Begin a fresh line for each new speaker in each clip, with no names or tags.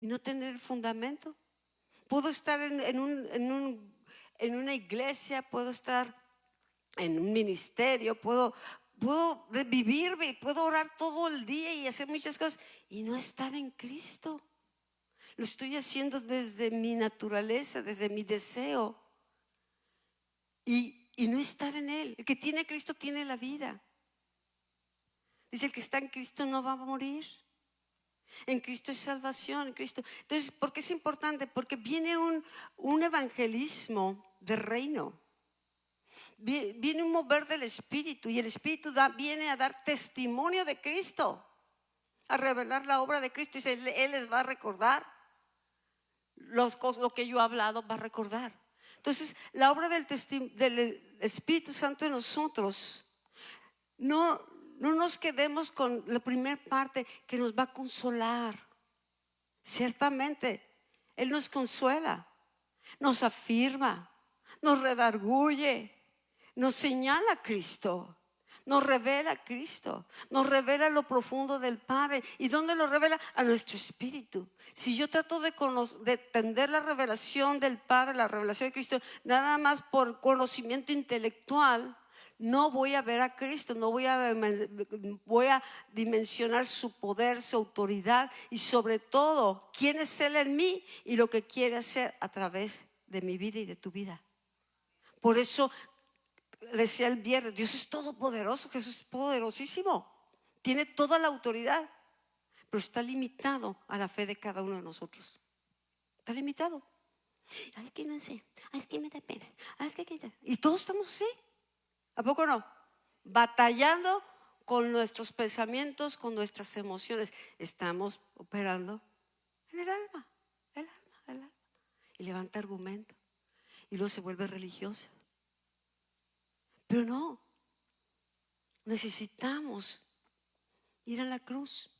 y no tener fundamento. Puedo estar en una iglesia, puedo estar en un ministerio, puedo vivirme, puedo orar todo el día y hacer muchas cosas y no estar en Cristo. Lo estoy haciendo desde mi naturaleza, desde mi deseo y no estar en Él. El que tiene a Cristo tiene la vida. Dice, el que está en Cristo no va a morir. En Cristo es salvación, en Cristo. Entonces, ¿por qué es importante? Porque viene un evangelismo del reino. Viene un mover del Espíritu y el Espíritu viene a dar testimonio de Cristo, a revelar la obra de Cristo. Dice, Él les va a recordar lo que yo he hablado, va a recordar. Entonces, la obra del Espíritu Santo en nosotros, no nos quedemos con la primera parte que nos va a consolar. Ciertamente, Él nos consuela, nos afirma, nos redarguye, nos señala a Cristo, nos revela a Cristo, nos revela lo profundo del Padre. ¿Y dónde lo revela? A nuestro espíritu. Si yo trato de entender la revelación del Padre, la revelación de Cristo, nada más por conocimiento intelectual, no voy a ver a Cristo, no voy a dimensionar su poder, su autoridad y sobre todo quién es Él en mí y lo que quiere hacer a través de mi vida y de tu vida. Por eso decía el viernes, Dios es todopoderoso, Jesús es poderosísimo, tiene toda la autoridad, pero está limitado a la fe de cada uno de nosotros. Está limitado. Ay, que no sé, ay, es que me da pena, ay, es que y todos estamos así. ¿A poco no? Batallando con nuestros pensamientos, con nuestras emociones. Estamos operando en el alma. Y levanta argumento. Y luego se vuelve religiosa. Pero no. Necesitamos ir a la cruz.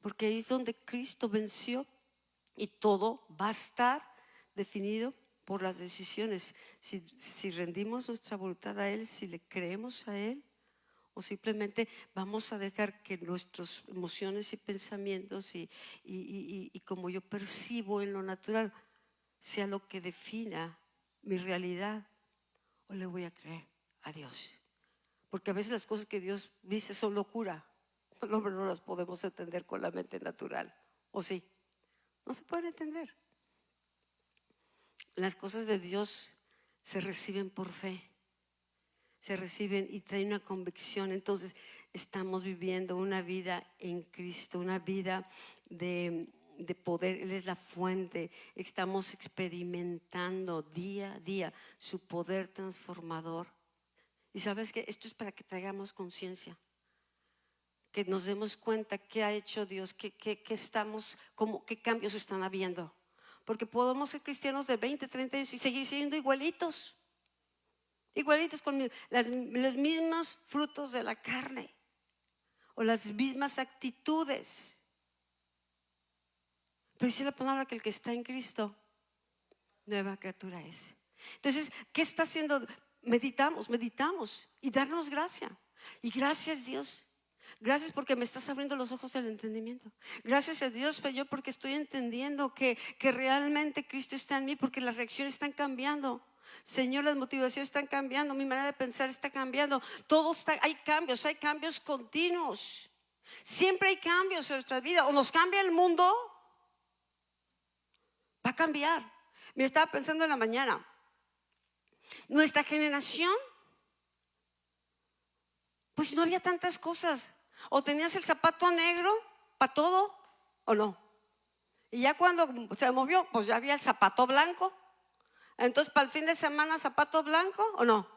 Porque ahí es donde Cristo venció. Y todo va a estar definido por las decisiones, si rendimos nuestra voluntad a Él, si le creemos a Él, o simplemente vamos a dejar que nuestras emociones y pensamientos y como yo percibo en lo natural sea lo que defina mi realidad, o le voy a creer a Dios. Porque a veces las cosas que Dios dice son locura, no las podemos entender con la mente natural, ¿o sí? No se pueden entender. Las cosas de Dios se reciben por fe, se reciben y traen una convicción. Entonces estamos viviendo una vida en Cristo, una vida de poder. Él es la fuente. Estamos experimentando día a día su poder transformador. Y sabes que esto es para que traigamos conciencia, que nos demos cuenta qué ha hecho Dios, qué cambios están habiendo. Porque podemos ser cristianos de 20, 30 años y seguir siendo igualitos con los mismos frutos de la carne o las mismas actitudes. Pero dice la palabra que el que está en Cristo, nueva criatura es. Entonces, ¿qué está haciendo? Meditamos y darnos gracia. Y gracias, Dios. Gracias porque me estás abriendo los ojos del entendimiento. Gracias a Dios, yo porque estoy entendiendo que realmente Cristo está en mí, porque las reacciones están cambiando. Señor, las motivaciones están cambiando, mi manera de pensar está cambiando. Hay cambios continuos. Siempre hay cambios en nuestra vida. O nos cambia el mundo, va a cambiar. Me estaba pensando en la mañana, nuestra generación, pues no había tantas cosas. O tenías el zapato negro para todo o no. Y ya cuando se movió, pues ya había el zapato blanco. Entonces para el fin de semana zapato blanco o no.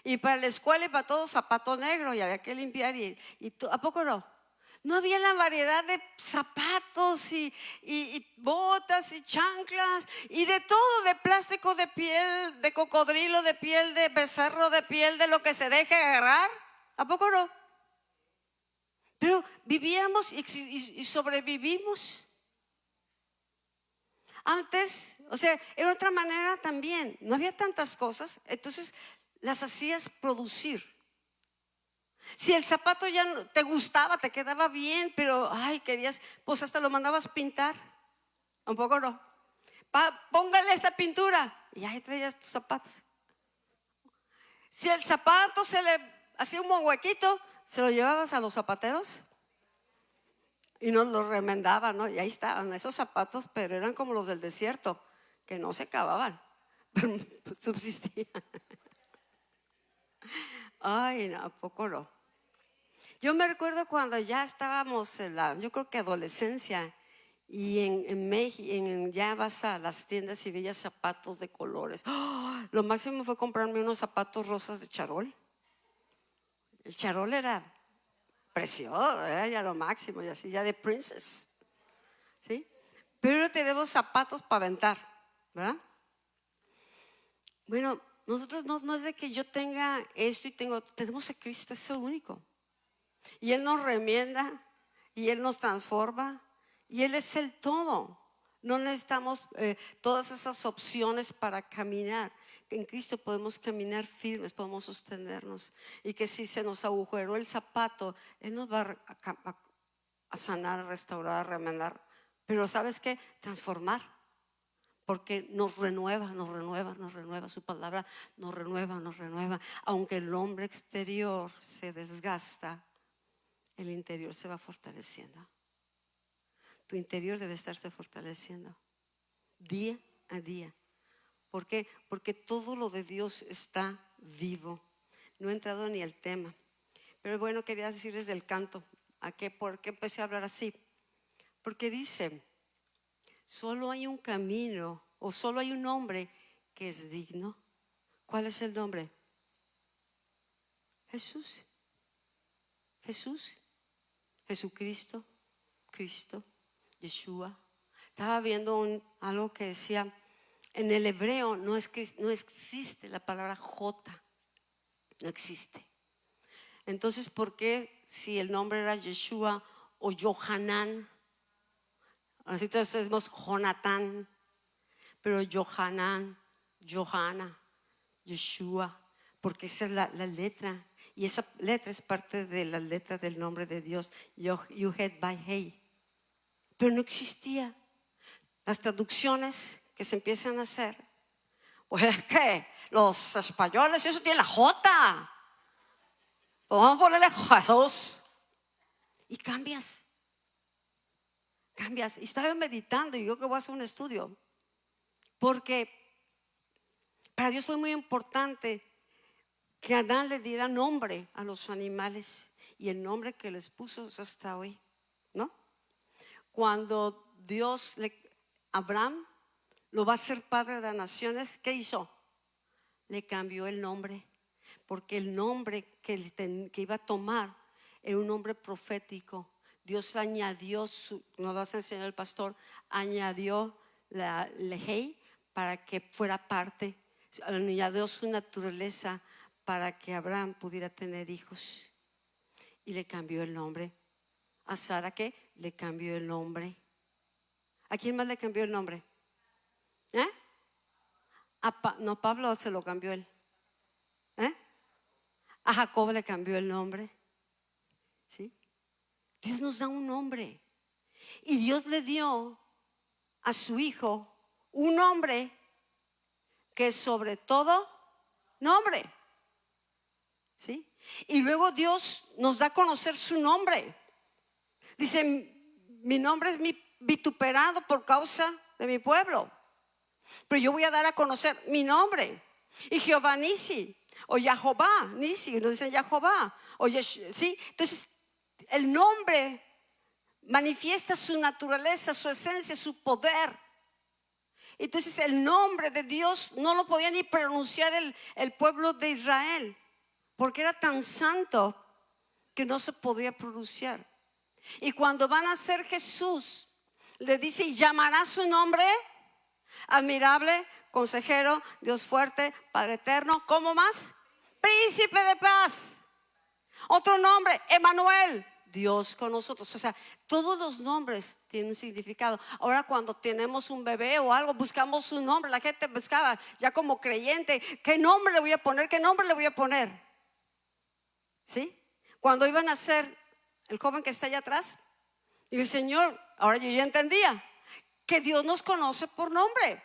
Y para la escuela y para todo zapato negro, y había que limpiar ¿a poco no? No había la variedad de zapatos y botas y chanclas y de todo, de plástico, de piel, de cocodrilo, de piel de becerro, de piel de lo que se deje agarrar. ¿A poco no? Pero vivíamos y sobrevivimos. Antes, o sea, en otra manera también, no había tantas cosas, entonces las hacías producir. Si el zapato ya te gustaba, te quedaba bien, pero ay, querías, pues hasta lo mandabas pintar. Un poco no. Póngale esta pintura y ahí traías tus zapatos. Si el zapato se le hacía un huequito, se lo llevabas a los zapateros y nos lo remendaban, ¿no? Y ahí estaban esos zapatos, pero eran como los del desierto, que no se acababan, pero subsistían. Ay, no, ¿a poco no? Yo me recuerdo cuando ya estábamos en yo creo que adolescencia, y en México, ya vas a las tiendas y veías zapatos de colores. ¡Oh! Lo máximo fue comprarme unos zapatos rosas de charol. El charol era precioso, era ya lo máximo, y así, ya de princess, ¿sí? Pero tenemos zapatos para aventar, ¿verdad? Bueno, nosotros no es de que yo tenga esto y tenemos a Cristo, es el único. Y Él nos remienda, y Él nos transforma, y Él es el todo. No necesitamos todas esas opciones para caminar. En Cristo podemos caminar firmes, podemos sostenernos. Y que si se nos agujeró el zapato, Él nos va a sanar, a restaurar, a remendar. Pero ¿sabes qué? Transformar. Porque nos renueva, nos renueva, nos renueva. Su palabra nos renueva, nos renueva. Aunque el hombre exterior se desgasta, el interior se va fortaleciendo. Tu interior debe estarse fortaleciendo día a día. ¿Por qué? Porque todo lo de Dios está vivo. No he entrado ni al tema, pero bueno, quería decirles del canto. ¿Por qué empecé a hablar así? Porque dice: solo hay un camino, o solo hay un nombre que es digno. ¿Cuál es el nombre? Jesús. Jesús. Jesucristo. Cristo. Yeshua. Estaba viendo algo que decía, en el hebreo no existe la palabra J, no existe. Entonces, ¿por qué si el nombre era Yeshua o Johanán? Así entonces decimos Jonatán, pero Johanán, Johanna, Yeshua, porque esa es la letra, y esa letra es parte de la letra del nombre de Dios, Yuhet Ba'Hei. Pero no existía. Las traducciones que se empiezan a hacer, pues es que los españoles eso tiene la J, pues vamos a ponerle Jesús, y cambias. Y estaba meditando, y yo creo que voy a hacer un estudio, porque para Dios fue muy importante que Adán le diera nombre a los animales, y el nombre que les puso es hasta hoy, ¿no? Cuando Dios Abraham lo va a hacer padre de las naciones, ¿qué hizo? Le cambió el nombre, porque el nombre que iba a tomar era un nombre profético. Dios añadió, nos lo hace enseñar el pastor, añadió la ley para que fuera parte, añadió su naturaleza para que Abraham pudiera tener hijos, y le cambió el nombre. A Sara, ¿qué? Le cambió el nombre. ¿A quién más le cambió el nombre? No, Pablo se lo cambió él. A Jacob le cambió el nombre. ¿Sí? Dios nos da un nombre, y Dios le dio a su hijo un nombre que es sobre todo nombre. ¿Sí? Y luego Dios nos da a conocer su nombre. Dice: mi nombre es vituperado por causa de mi pueblo, pero yo voy a dar a conocer mi nombre. Y Jehová Nisi, o Yahová Nisi, nos dicen Yahová, ¿sí? Entonces el nombre manifiesta su naturaleza, su esencia, su poder. Entonces el nombre de Dios no lo podía ni pronunciar el pueblo de Israel, porque era tan santo que no se podía pronunciar. Y cuando van a ser Jesús, le dice: y llamará su nombre admirable, consejero, Dios fuerte, Padre eterno. ¿Cómo más? Príncipe de paz. Otro nombre, Emmanuel, Dios con nosotros. O sea, todos los nombres tienen un significado. Ahora cuando tenemos un bebé o algo, buscamos un nombre. La gente buscaba ya como creyente, ¿qué nombre le voy a poner? ¿Qué nombre le voy a poner? ¿Sí? Cuando iban a nacer el joven que está allá atrás, y el Señor, ahora yo ya entendía que Dios nos conoce por nombre.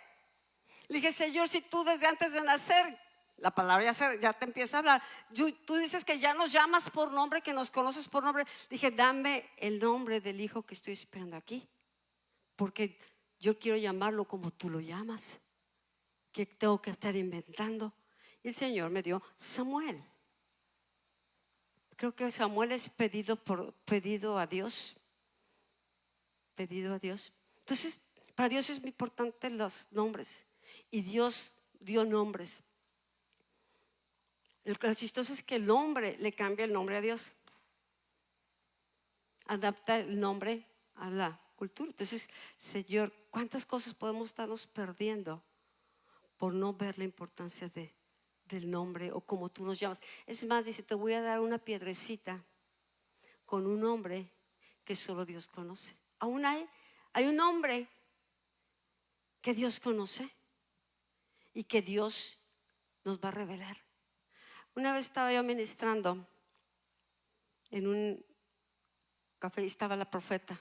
Le dije, Señor, si tú desde antes de nacer, la palabra ya te empieza a hablar, tú dices que ya nos llamas por nombre, que nos conoces por nombre. Le dije, dame el nombre del hijo que estoy esperando aquí, porque yo quiero llamarlo como tú lo llamas. ¿Qué tengo que estar inventando? Y el Señor me dio Samuel. Creo que Samuel es pedido a Dios. Pedido a Dios. Entonces, para Dios es muy importante los nombres. Y Dios dio nombres. Lo chistoso es que el hombre le cambia el nombre a Dios. Adapta el nombre a la cultura. Entonces, Señor, ¿cuántas cosas podemos estarnos perdiendo por no ver la importancia del nombre o como tú nos llamas? Es más, dice, te voy a dar una piedrecita con un nombre que solo Dios conoce. Aún hay un nombre que Dios conoce y que Dios nos va a revelar. Una vez estaba yo ministrando en un café y estaba la profeta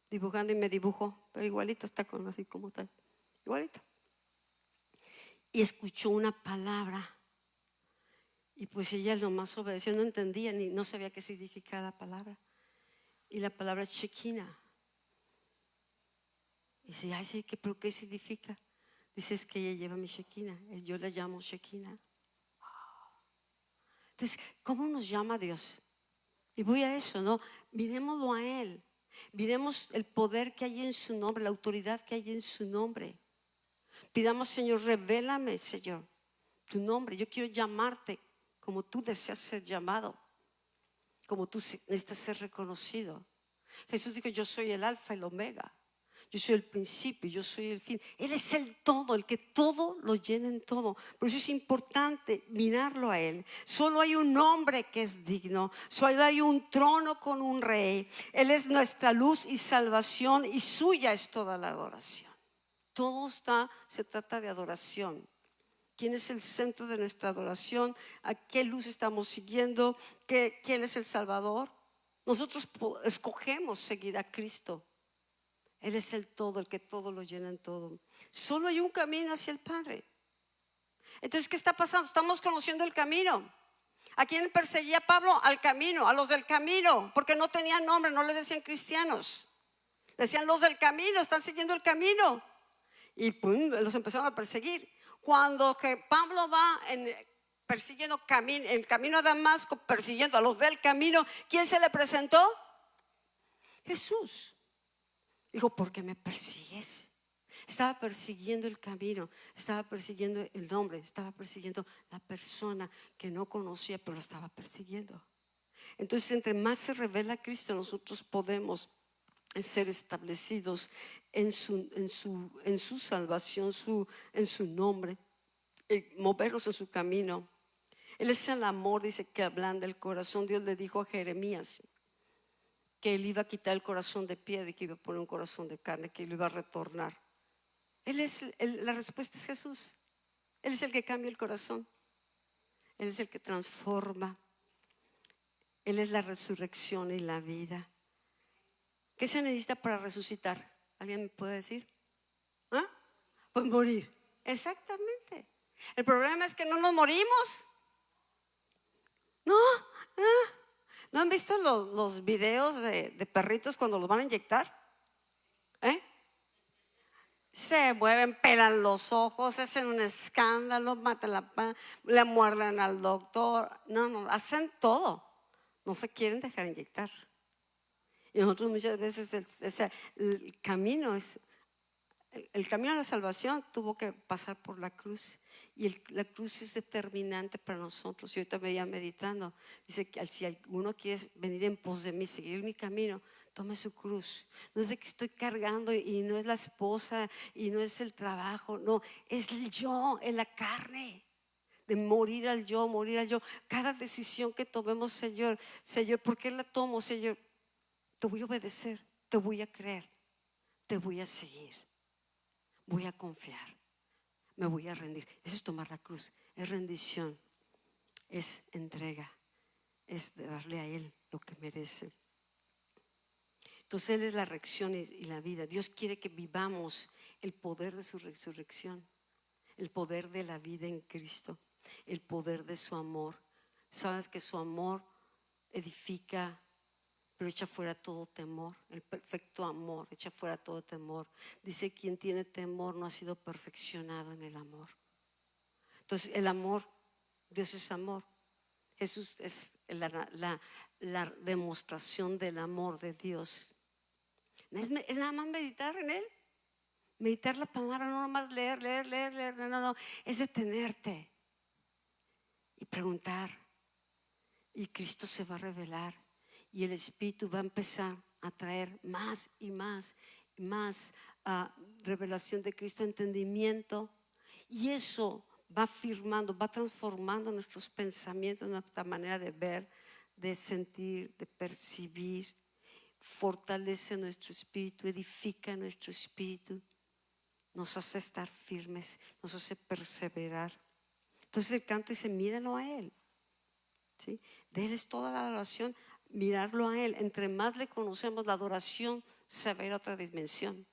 dibujando y me dibujó, pero igualita está con así como tal, igualita. Y escuchó una palabra y pues ella nomás obedeció, no entendía ni no sabía qué significaba la palabra. Y la palabra es Shekinah. Y dice, ay sí, ¿pero qué significa? Dice, es que ella lleva mi Shekinah, yo la llamo Shekinah. Entonces, ¿cómo nos llama Dios? Y voy a eso, ¿no? Miremoslo a Él. Miremos el poder que hay en su nombre, la autoridad que hay en su nombre. Pidamos, Señor, revélame, Señor, tu nombre. Yo quiero llamarte como tú deseas ser llamado, como tú necesitas ser reconocido. Jesús dijo, yo soy el alfa y el omega. Yo soy el principio, yo soy el fin. Él es el todo, el que todo lo llena en todo. Por eso es importante mirarlo a Él. Solo hay un hombre que es digno. Solo hay un trono con un rey. Él es nuestra luz y salvación y suya es toda la adoración. Todo se trata de adoración. ¿Quién es el centro de nuestra adoración? ¿A qué luz estamos siguiendo? ¿Quién es el Salvador? Nosotros escogemos seguir a Cristo. Él es el todo, el que todo lo llena en todo. Solo hay un camino hacia el Padre. Entonces, ¿qué está pasando? Estamos conociendo el camino. ¿A quién perseguía Pablo? Al camino, a los del camino, porque no tenían nombre, no les decían cristianos. Decían los del camino, están siguiendo el camino. Y pum, los empezaron a perseguir. Cuando que Pablo va persiguiendo el camino a Damasco, persiguiendo a los del camino, ¿quién se le presentó? Jesús. Dijo, ¿por qué me persigues? Estaba persiguiendo el camino, estaba persiguiendo el nombre, estaba persiguiendo la persona que no conocía, pero estaba persiguiendo. Entonces, entre más se revela Cristo, nosotros podemos ser establecidos en su salvación, en su nombre, movernos en su camino. Él es el amor, dice, que ablanda el corazón. Dios le dijo a Jeremías que Él iba a quitar el corazón de piedra y que iba a poner un corazón de carne, que lo iba a retornar. La respuesta es Jesús. Él es el que cambia el corazón. Él es el que transforma. Él es la resurrección y la vida. ¿Qué se necesita para resucitar? ¿Alguien me puede decir? ¿Ah? Pues morir. Exactamente. El problema es que no nos morimos. No. ¿No han visto los videos de perritos cuando los van a inyectar? Se mueven, pelan los ojos, hacen un escándalo, matan le muerden al doctor. No, hacen todo. No se quieren dejar inyectar. Y nosotros muchas veces el camino a la salvación tuvo que pasar por la cruz. Y la cruz es determinante para nosotros. Yo ahorita me veía meditando. Dice que si alguno quiere venir en pos de mí, seguir mi camino, tome su cruz. No es de que estoy cargando y no es la esposa y no es el trabajo. No, es el yo, en la carne. De morir al yo, morir al yo. Cada decisión que tomemos, Señor, ¿por qué la tomo, Señor? Te voy a obedecer, te voy a creer, te voy a seguir. Voy a confiar, me voy a rendir. Eso es tomar la cruz, es rendición, es entrega. es de darle a Él lo que merece. Entonces Él es la reacción y la vida. Dios quiere que vivamos el poder de su resurrección, el poder de la vida en Cristo, el poder de su amor. Sabes que su amor edifica, pero echa fuera todo temor. El perfecto amor echa fuera todo temor. Dice: quien tiene temor no ha sido perfeccionado en el amor. Entonces el amor, Dios es amor. Jesús es la demostración del amor de Dios. Es nada más meditar en Él. Meditar la palabra, no nomás leer, no, es detenerte y preguntar. Y Cristo se va a revelar y el Espíritu va a empezar a traer más y más y más revelación de Cristo, entendimiento, y eso va afirmando, va transformando nuestros pensamientos, nuestra manera de ver, de sentir, de percibir. Fortalece nuestro espíritu, edifica nuestro espíritu, nos hace estar firmes, nos hace perseverar. Entonces el canto dice: míralo a Él, ¿sí? De Él es toda la adoración, mirarlo a Él. Entre más le conocemos, la adoración se va a ir a otra dimensión,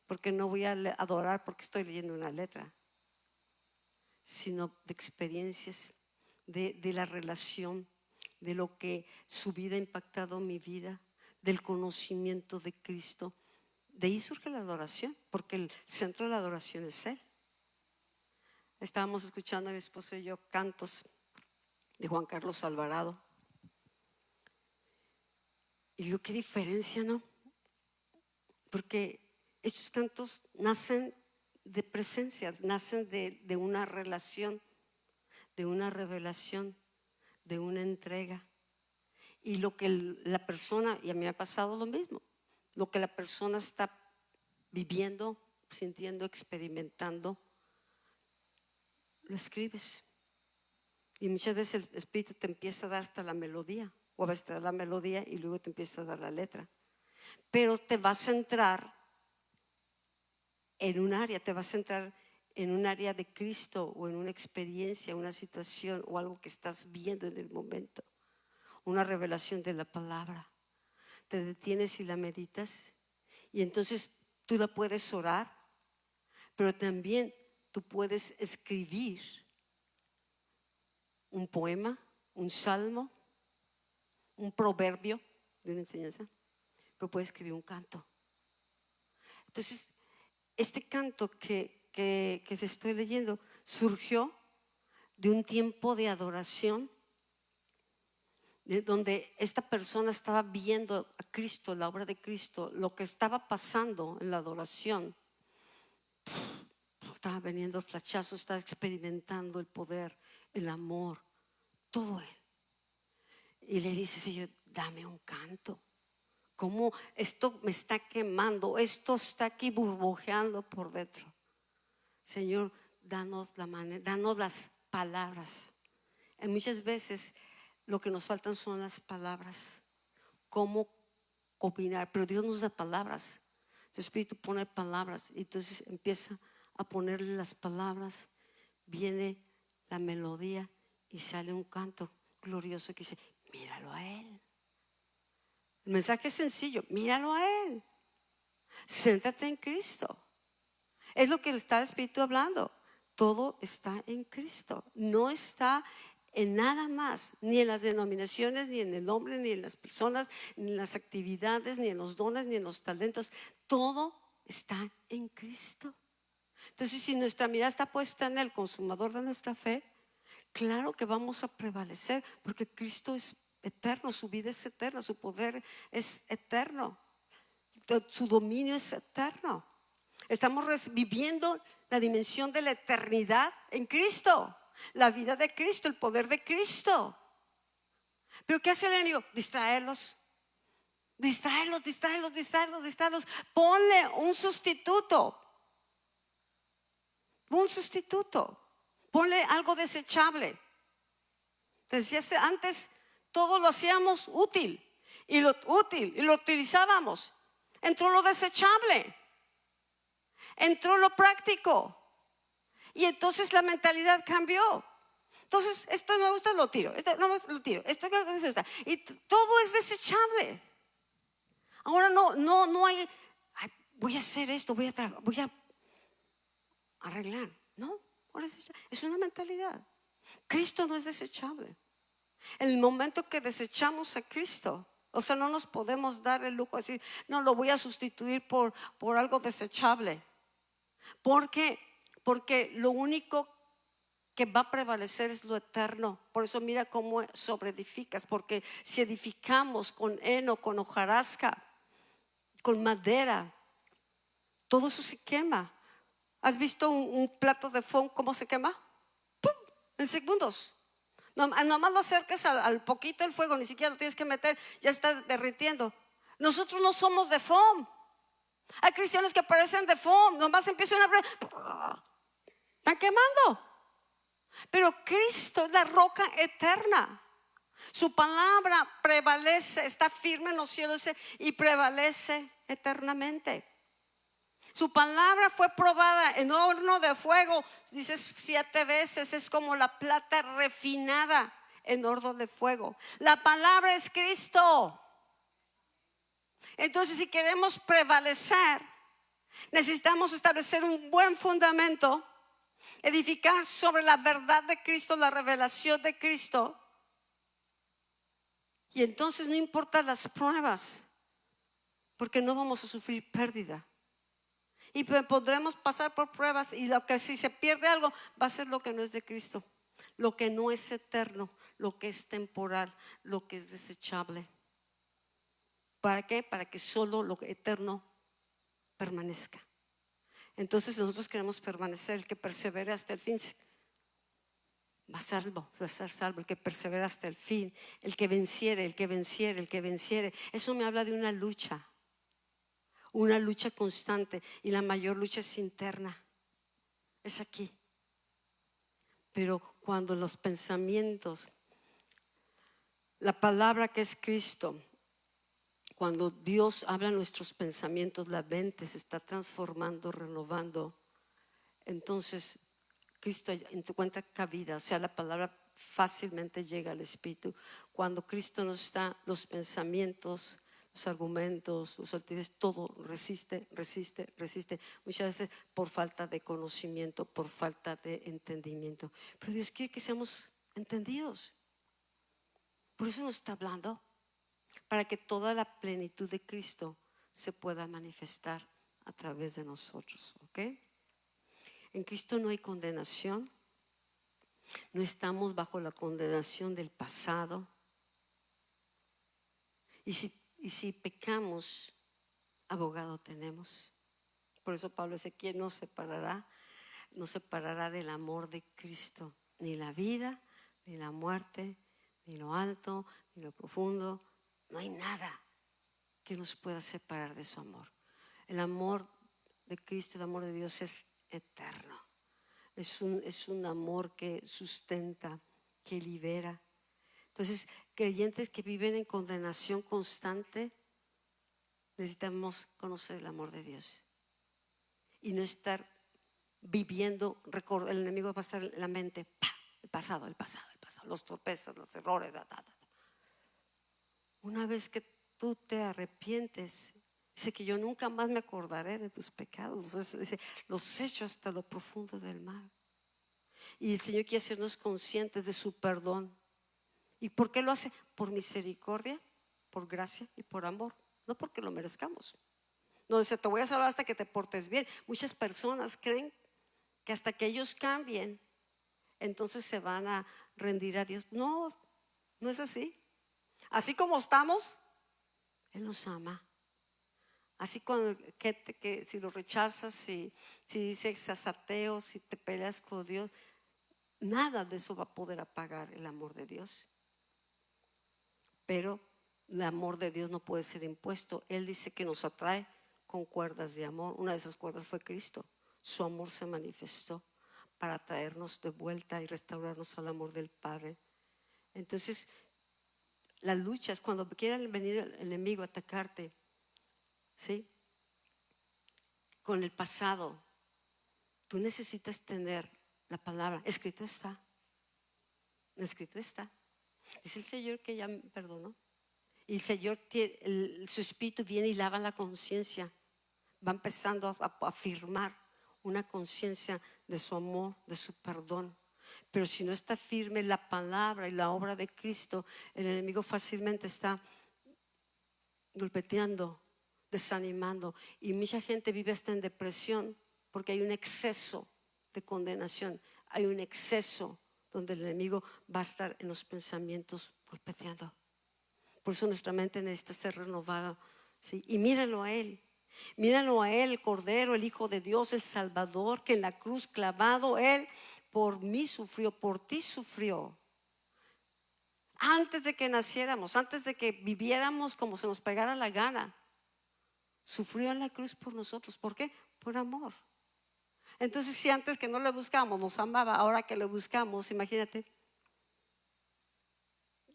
porque no voy a adorar porque estoy leyendo una letra, sino de experiencias, de la relación, de lo que su vida ha impactado mi vida, del conocimiento de Cristo. De ahí surge la adoración, porque el centro de la adoración es Él. Estábamos escuchando a mi esposo y yo cantos de Juan Carlos Alvarado, y digo: qué diferencia, ¿no? Porque estos cantos nacen de presencia, nacen de una relación, de una revelación, de una entrega. Y lo que la persona, y a mí me ha pasado lo mismo, lo que la persona está viviendo, sintiendo, experimentando, lo escribes. Y muchas veces el Espíritu te empieza a dar hasta la melodía, o a veces te da la melodía y luego te empieza a dar la letra. Pero te vas a centrar en un área, te vas a centrar en un área de Cristo, o en una experiencia, una situación o algo que estás viendo en el momento, una revelación de la palabra. Te detienes y la meditas, y entonces tú la puedes orar, pero también tú puedes escribir un poema, un salmo, un proverbio de una enseñanza, pero puedes escribir un canto. Entonces este canto que se estoy leyendo surgió de un tiempo de adoración, donde esta persona estaba viendo a Cristo, la obra de Cristo, lo que estaba pasando en la adoración. Estaba veniendo flachazos, estaba experimentando el poder, el amor, todo Él. Y le dice: Señor, dame un canto. ¿Cómo esto me está quemando? Esto está aquí burbujeando por dentro. Señor, danos la manera, danos las palabras. Y muchas veces lo que nos faltan son las palabras. ¿Cómo combinar? Pero Dios nos da palabras. Tu Espíritu pone palabras, y entonces empieza a ponerle las palabras. Viene la melodía y sale un canto glorioso que dice: míralo a Él. El mensaje es sencillo: míralo a Él. Céntrate en Cristo. Es lo que está el Espíritu hablando. Todo está en Cristo. No está en nada más, ni en las denominaciones, ni en el hombre, ni en las personas, ni en las actividades, ni en los dones, ni en los talentos. Todo está en Cristo. Entonces, si nuestra mirada está puesta en el consumador de nuestra fe, claro que vamos a prevalecer, porque Cristo es eterno, su vida es eterna, su poder es eterno, su dominio es eterno. Estamos viviendo la dimensión de la eternidad en Cristo, la vida de Cristo, el poder de Cristo. Pero ¿qué hace el enemigo? Distraerlos. Ponle un sustituto. Ponle algo desechable. Decía antes, todo lo hacíamos útil y lo utilizábamos. Entró lo desechable, entró lo práctico, y entonces la mentalidad cambió. Entonces, esto no me gusta, lo tiro. Esto no me gusta, lo tiro. Esto no me gusta. Y todo es desechable. Ahora no hay, ay, voy a hacer esto, voy a arreglar. No, ahora es una mentalidad. Cristo no es desechable. En el momento que desechamos a Cristo, o sea, no nos podemos dar el lujo de decir, no, lo voy a sustituir por algo desechable. Porque lo único que va a prevalecer es lo eterno. Por eso mira cómo sobreedificas, porque si edificamos con heno, con hojarasca, con madera, todo eso se quema. ¿Has visto un plato de foam cómo se quema? ¡Pum! En segundos. Nomás lo acerques al poquito el fuego, ni siquiera lo tienes que meter, ya está derritiendo. Nosotros no somos de foam. Hay cristianos que parecen de foam, nomás empiezan a hablar, están quemando. Pero Cristo es la roca eterna. Su palabra prevalece, está firme en los cielos y prevalece eternamente. Su palabra fue probada en horno de fuego, dices 7 veces, es como la plata refinada en horno de fuego. La palabra es Cristo. Entonces, si queremos prevalecer, necesitamos establecer un buen fundamento, edificar sobre la verdad de Cristo, la revelación de Cristo. Y entonces no importan las pruebas, porque no vamos a sufrir pérdida. Y podremos pasar por pruebas, y lo que si se pierde algo va a ser lo que no es de Cristo, lo que no es eterno, lo que es temporal, lo que es desechable. ¿Para qué? Para que solo lo eterno permanezca. Entonces nosotros queremos permanecer. El que persevere hasta el fin va a ser salvo. El que persevera hasta el fin, el que venciere, el que venciere, el que venciere. Eso me habla de una lucha constante, y la mayor lucha es interna, es aquí. Pero cuando los pensamientos, la palabra que es Cristo, cuando Dios habla nuestros pensamientos, la mente se está transformando, renovando, entonces Cristo encuentra cabida. O sea, la palabra fácilmente llega al Espíritu. Cuando Cristo nos da los pensamientos, los argumentos, los altivez, todo resiste. Muchas veces por falta de conocimiento, por falta de entendimiento. Pero Dios quiere que seamos entendidos. Por eso nos está hablando, para que toda la plenitud de Cristo se pueda manifestar a través de nosotros. ¿Ok? En Cristo no hay condenación. No estamos bajo la condenación del pasado. Y si pecamos, abogado tenemos. Por eso Pablo dice: ¿quién nos separará del amor de Cristo? Ni la vida, ni la muerte, ni lo alto, ni lo profundo. No hay nada que nos pueda separar de su amor. El amor de Cristo, el amor de Dios es eterno. Es un amor que sustenta, que libera. Entonces, creyentes que viven en condenación constante, necesitamos conocer el amor de Dios y no estar viviendo. El enemigo va a estar en la mente, el pasado, los tropezos, los errores. Una vez que tú te arrepientes, dice que yo nunca más me acordaré de tus pecados. Entonces, dice, los echo hasta lo profundo del mar. Y el Señor quiere hacernos conscientes de su perdón. ¿Y por qué lo hace? Por misericordia, por gracia y por amor. No porque lo merezcamos. No dice: te voy a salvar hasta que te portes bien. Muchas personas creen que hasta que ellos cambien, entonces se van a rendir a Dios. No, no es así. Así como estamos, Él nos ama. Así que si lo rechazas, si dices que seas ateo, si te peleas con Dios, nada de eso va a poder apagar el amor de Dios. Pero el amor de Dios no puede ser impuesto. Él dice que nos atrae con cuerdas de amor. Una de esas cuerdas fue Cristo. Su amor se manifestó para traernos de vuelta y restaurarnos al amor del Padre. Entonces, la lucha es cuando quiera venir el enemigo a atacarte, ¿sí? Con el pasado. Tú necesitas tener la palabra. Escrito está. Escrito está. Dice el Señor que ya me perdonó. Y el Señor, su Espíritu viene y lava la conciencia. Va empezando a afirmar una conciencia de su amor, de su perdón. Pero si no está firme la palabra y la obra de Cristo, el enemigo fácilmente está golpeteando, desanimando. Y mucha gente vive hasta en depresión porque hay un exceso de condenación. Hay un exceso donde el enemigo va a estar en los pensamientos golpeteando. Por eso nuestra mente necesita ser renovada, ¿sí? Y míralo a Él. Míralo a Él, el Cordero, el Hijo de Dios, el Salvador, que en la cruz clavado Él por mí sufrió, por ti sufrió. Antes de que naciéramos, antes de que viviéramos como se nos pegara la gana, sufrió en la cruz por nosotros. ¿Por qué? Por amor. Entonces, si antes que no le buscamos nos amaba, ahora que le buscamos, imagínate,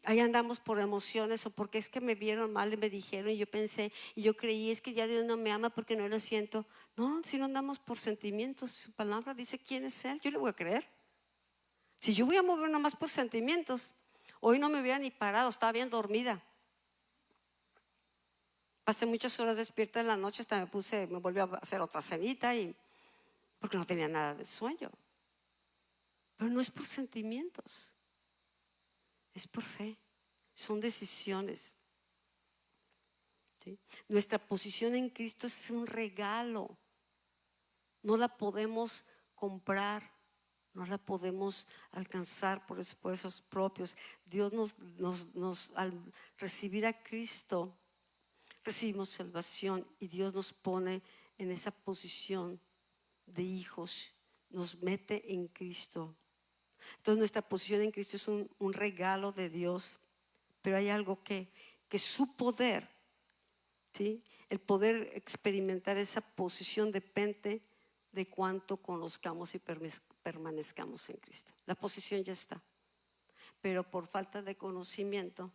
ahí andamos por emociones o porque es que me vieron mal y me dijeron y yo pensé y yo creí es que ya Dios no me ama porque no lo siento. No, si no andamos por sentimientos, su palabra dice quién es Él, yo le voy a creer. Si yo voy a mover nomás por sentimientos, hoy no me hubiera ni parado, estaba bien dormida. Pasé muchas horas despierta en la noche, hasta me volví a hacer otra cenita y porque no tenía nada de sueño. Pero no es por sentimientos, es por fe, son decisiones. ¿Sí? Nuestra posición en Cristo es un regalo, no la podemos comprar, no la podemos alcanzar por esfuerzos propios. Dios al recibir a Cristo, recibimos salvación y Dios nos pone en esa posición de hijos, nos mete en Cristo. Entonces nuestra posición en Cristo es un regalo de Dios, pero hay algo que su poder, ¿sí? El poder experimentar esa posición depende de cuánto conozcamos y permanezcamos en Cristo. La posición ya está, pero por falta de conocimiento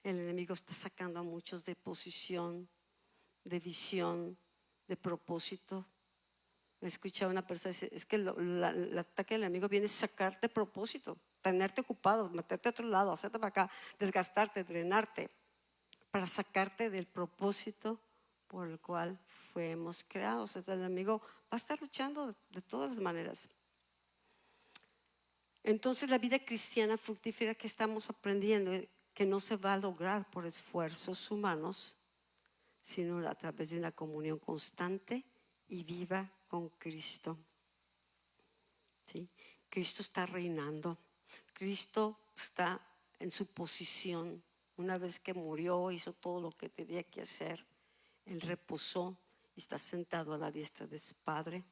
el enemigo está sacando a muchos de posición, de visión, de propósito. Me escuchaba una persona dice, es que el ataque del enemigo viene a sacarte propósito, tenerte ocupado, meterte a otro lado, hacerte para acá, desgastarte, drenarte, para sacarte del propósito por el cual fuimos creados. Entonces el enemigo va a estar luchando de todas las maneras. Entonces la vida cristiana fructífera que estamos aprendiendo, que no se va a lograr por esfuerzos humanos, sino a través de una comunión constante y viva con Cristo. ¿Sí? Cristo está reinando, Cristo está en su posición. Una vez que murió, hizo todo lo que tenía que hacer. Él reposó y está sentado a la diestra de su Padre.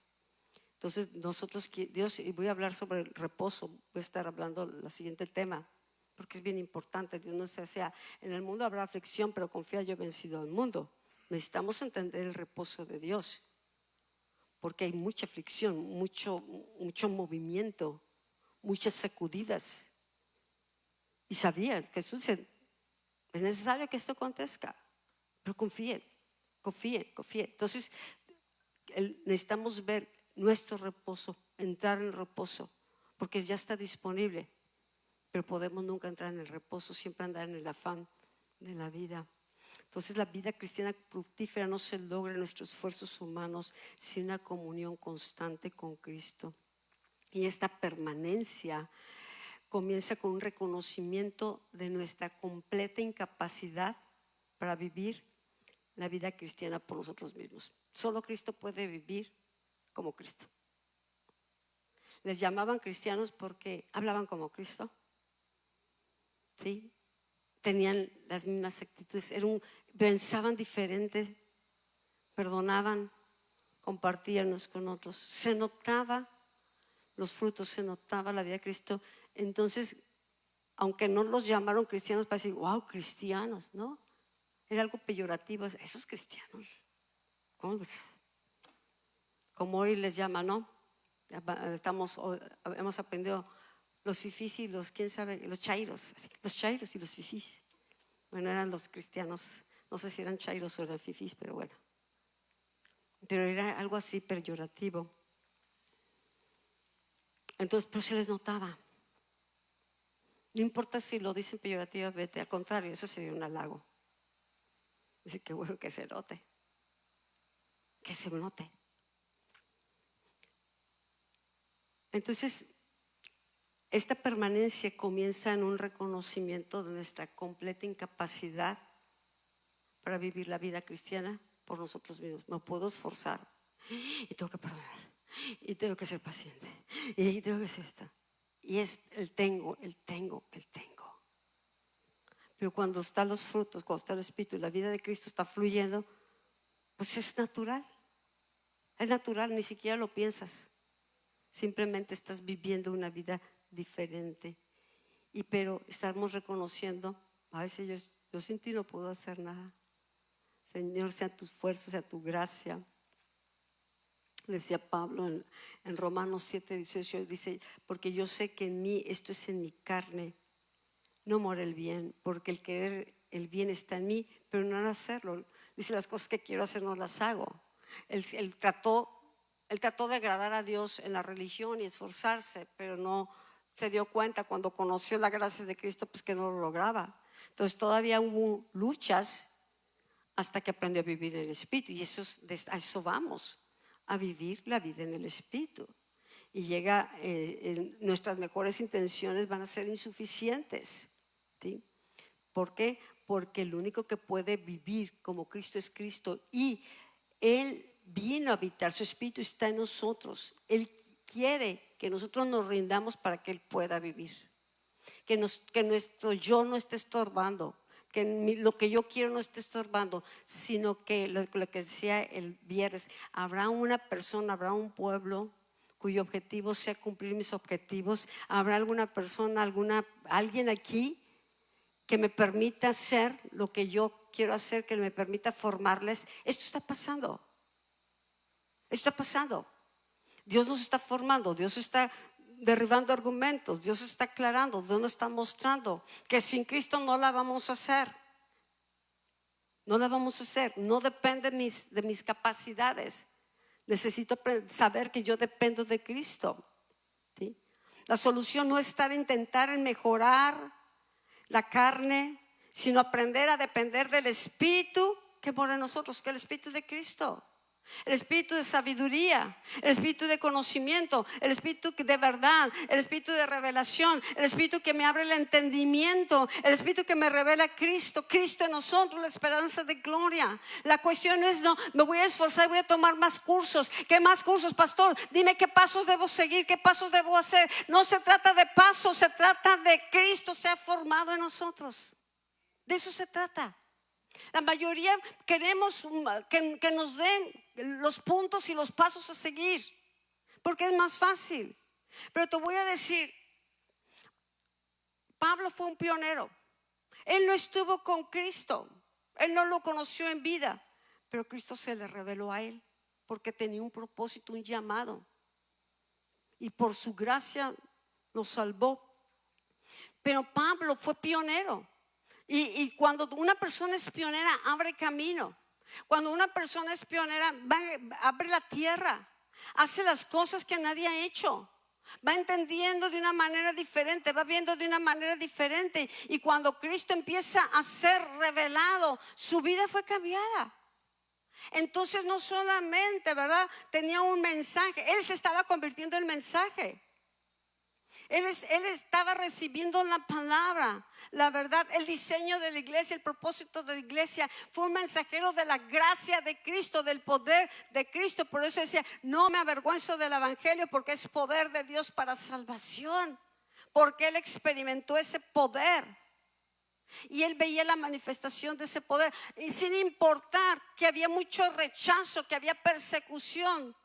Entonces nosotros, Dios, y voy a hablar sobre el reposo, voy a estar hablando el siguiente tema, porque es bien importante. Dios no sea, en el mundo habrá aflicción, pero confía, yo he vencido al mundo. Necesitamos entender el reposo de Dios, porque hay mucha aflicción, mucho movimiento, muchas sacudidas. Y sabía que Jesús dice, es necesario que esto acontezca, pero confíe. Entonces necesitamos ver nuestro reposo, entrar en el reposo, porque ya está disponible, pero podemos nunca entrar en el reposo, siempre andar en el afán de la vida. Entonces la vida cristiana fructífera no se logra en nuestros esfuerzos humanos, sino una comunión constante con Cristo. Y esta permanencia comienza con un reconocimiento de nuestra completa incapacidad para vivir la vida cristiana por nosotros mismos. Solo Cristo puede vivir como Cristo. Les llamaban cristianos porque hablaban como Cristo, ¿sí? Tenían las mismas actitudes, pensaban diferente, perdonaban, compartían unos con otros. Se notaba los frutos, se notaba la vida de Cristo. Entonces, aunque no los llamaron cristianos para decir, wow, cristianos, ¿no? Era algo peyorativo, esos cristianos. Como hoy les llaman, ¿no? Hemos aprendido los fifís y los, quién sabe, los chairos y los fifís. Bueno, eran los cristianos, no sé si eran chairos o eran fifís, pero bueno. Pero era algo así peyorativo. Entonces, pero se les notaba. No importa si lo dicen peyorativamente, al contrario, eso sería un halago. Dice que bueno que se note. Que se note. Entonces, esta permanencia comienza en un reconocimiento de nuestra completa incapacidad para vivir la vida cristiana por nosotros mismos. Me puedo esforzar y tengo que perdonar y tengo que ser paciente y tengo que hacer esto. Y es el tengo. Pero cuando están los frutos, cuando está el Espíritu y la vida de Cristo está fluyendo, pues es natural. Es natural, ni siquiera lo piensas. Simplemente estás viviendo una vida diferente. Pero estamos reconociendo, a veces yo sin ti no puedo hacer nada. Señor, sea tus fuerzas, sea tu gracia. Decía Pablo en Romanos 7:18, dice, porque yo sé que en mí, esto es en mi carne, no mora el bien, porque el querer el bien está en mí, pero no en hacerlo. Dice, las cosas que quiero hacer no las hago. Él trató de agradar a Dios en la religión y esforzarse, pero no se dio cuenta cuando conoció la gracia de Cristo, pues que no lo lograba. Entonces todavía hubo luchas hasta que aprendió a vivir en el Espíritu. Y a eso vamos, a vivir la vida en el Espíritu. Y nuestras mejores intenciones van a ser insuficientes. ¿Sí? ¿Por qué? Porque el único que puede vivir como Cristo es Cristo, y Él vino a habitar, su Espíritu está en nosotros. Él quiere que nosotros nos rindamos para que Él pueda vivir, que nuestro yo no esté estorbando, que lo que yo quiero no esté estorbando, sino que lo que decía el viernes, habrá una persona, habrá un pueblo cuyo objetivo sea cumplir mis objetivos. Habrá alguna persona, alguien aquí que me permita hacer lo que yo quiero hacer, que me permita formarles. Esto está pasando. Dios nos está formando, Dios está derribando argumentos, Dios está aclarando, Dios nos está mostrando que sin Cristo no la vamos a hacer. No depende de mis capacidades. Necesito saber que yo dependo de Cristo. ¿Sí? La solución no está en intentar mejorar la carne, sino aprender a depender del Espíritu que mora en nosotros, que es el Espíritu de Cristo. El espíritu de sabiduría, el espíritu de conocimiento, el espíritu de verdad, el espíritu de revelación, el espíritu que me abre el entendimiento, el espíritu que me revela Cristo en nosotros, la esperanza de gloria. La cuestión es, no, me voy a esforzar, voy a tomar más cursos. ¿Qué más cursos, pastor? Dime qué pasos debo seguir, qué pasos debo hacer. No se trata de pasos, se trata de Cristo se ha formado en nosotros. De eso se trata. La mayoría queremos que nos den los puntos y los pasos a seguir, porque es más fácil. Pero te voy a decir, Pablo fue un pionero. Él no estuvo con Cristo, él no lo conoció en vida, pero Cristo se le reveló a él porque tenía un propósito, un llamado, y por su gracia lo salvó. Pero Pablo fue pionero. Y cuando una persona es pionera, abre camino. Cuando una persona es pionera, abre la tierra, hace las cosas que nadie ha hecho, va entendiendo de una manera diferente, va viendo de una manera diferente. Y cuando Cristo empieza a ser revelado, su vida fue cambiada. Entonces no solamente, ¿verdad?, tenía un mensaje, él se estaba convirtiendo en mensaje. Él estaba recibiendo la palabra, la verdad, el diseño de la iglesia, el propósito de la iglesia. Fue un mensajero de la gracia de Cristo, del poder de Cristo. Por eso decía, no me avergüenzo del evangelio, porque es poder de Dios para salvación. Porque él experimentó ese poder y él veía la manifestación de ese poder, y sin importar que había mucho rechazo, que había persecución.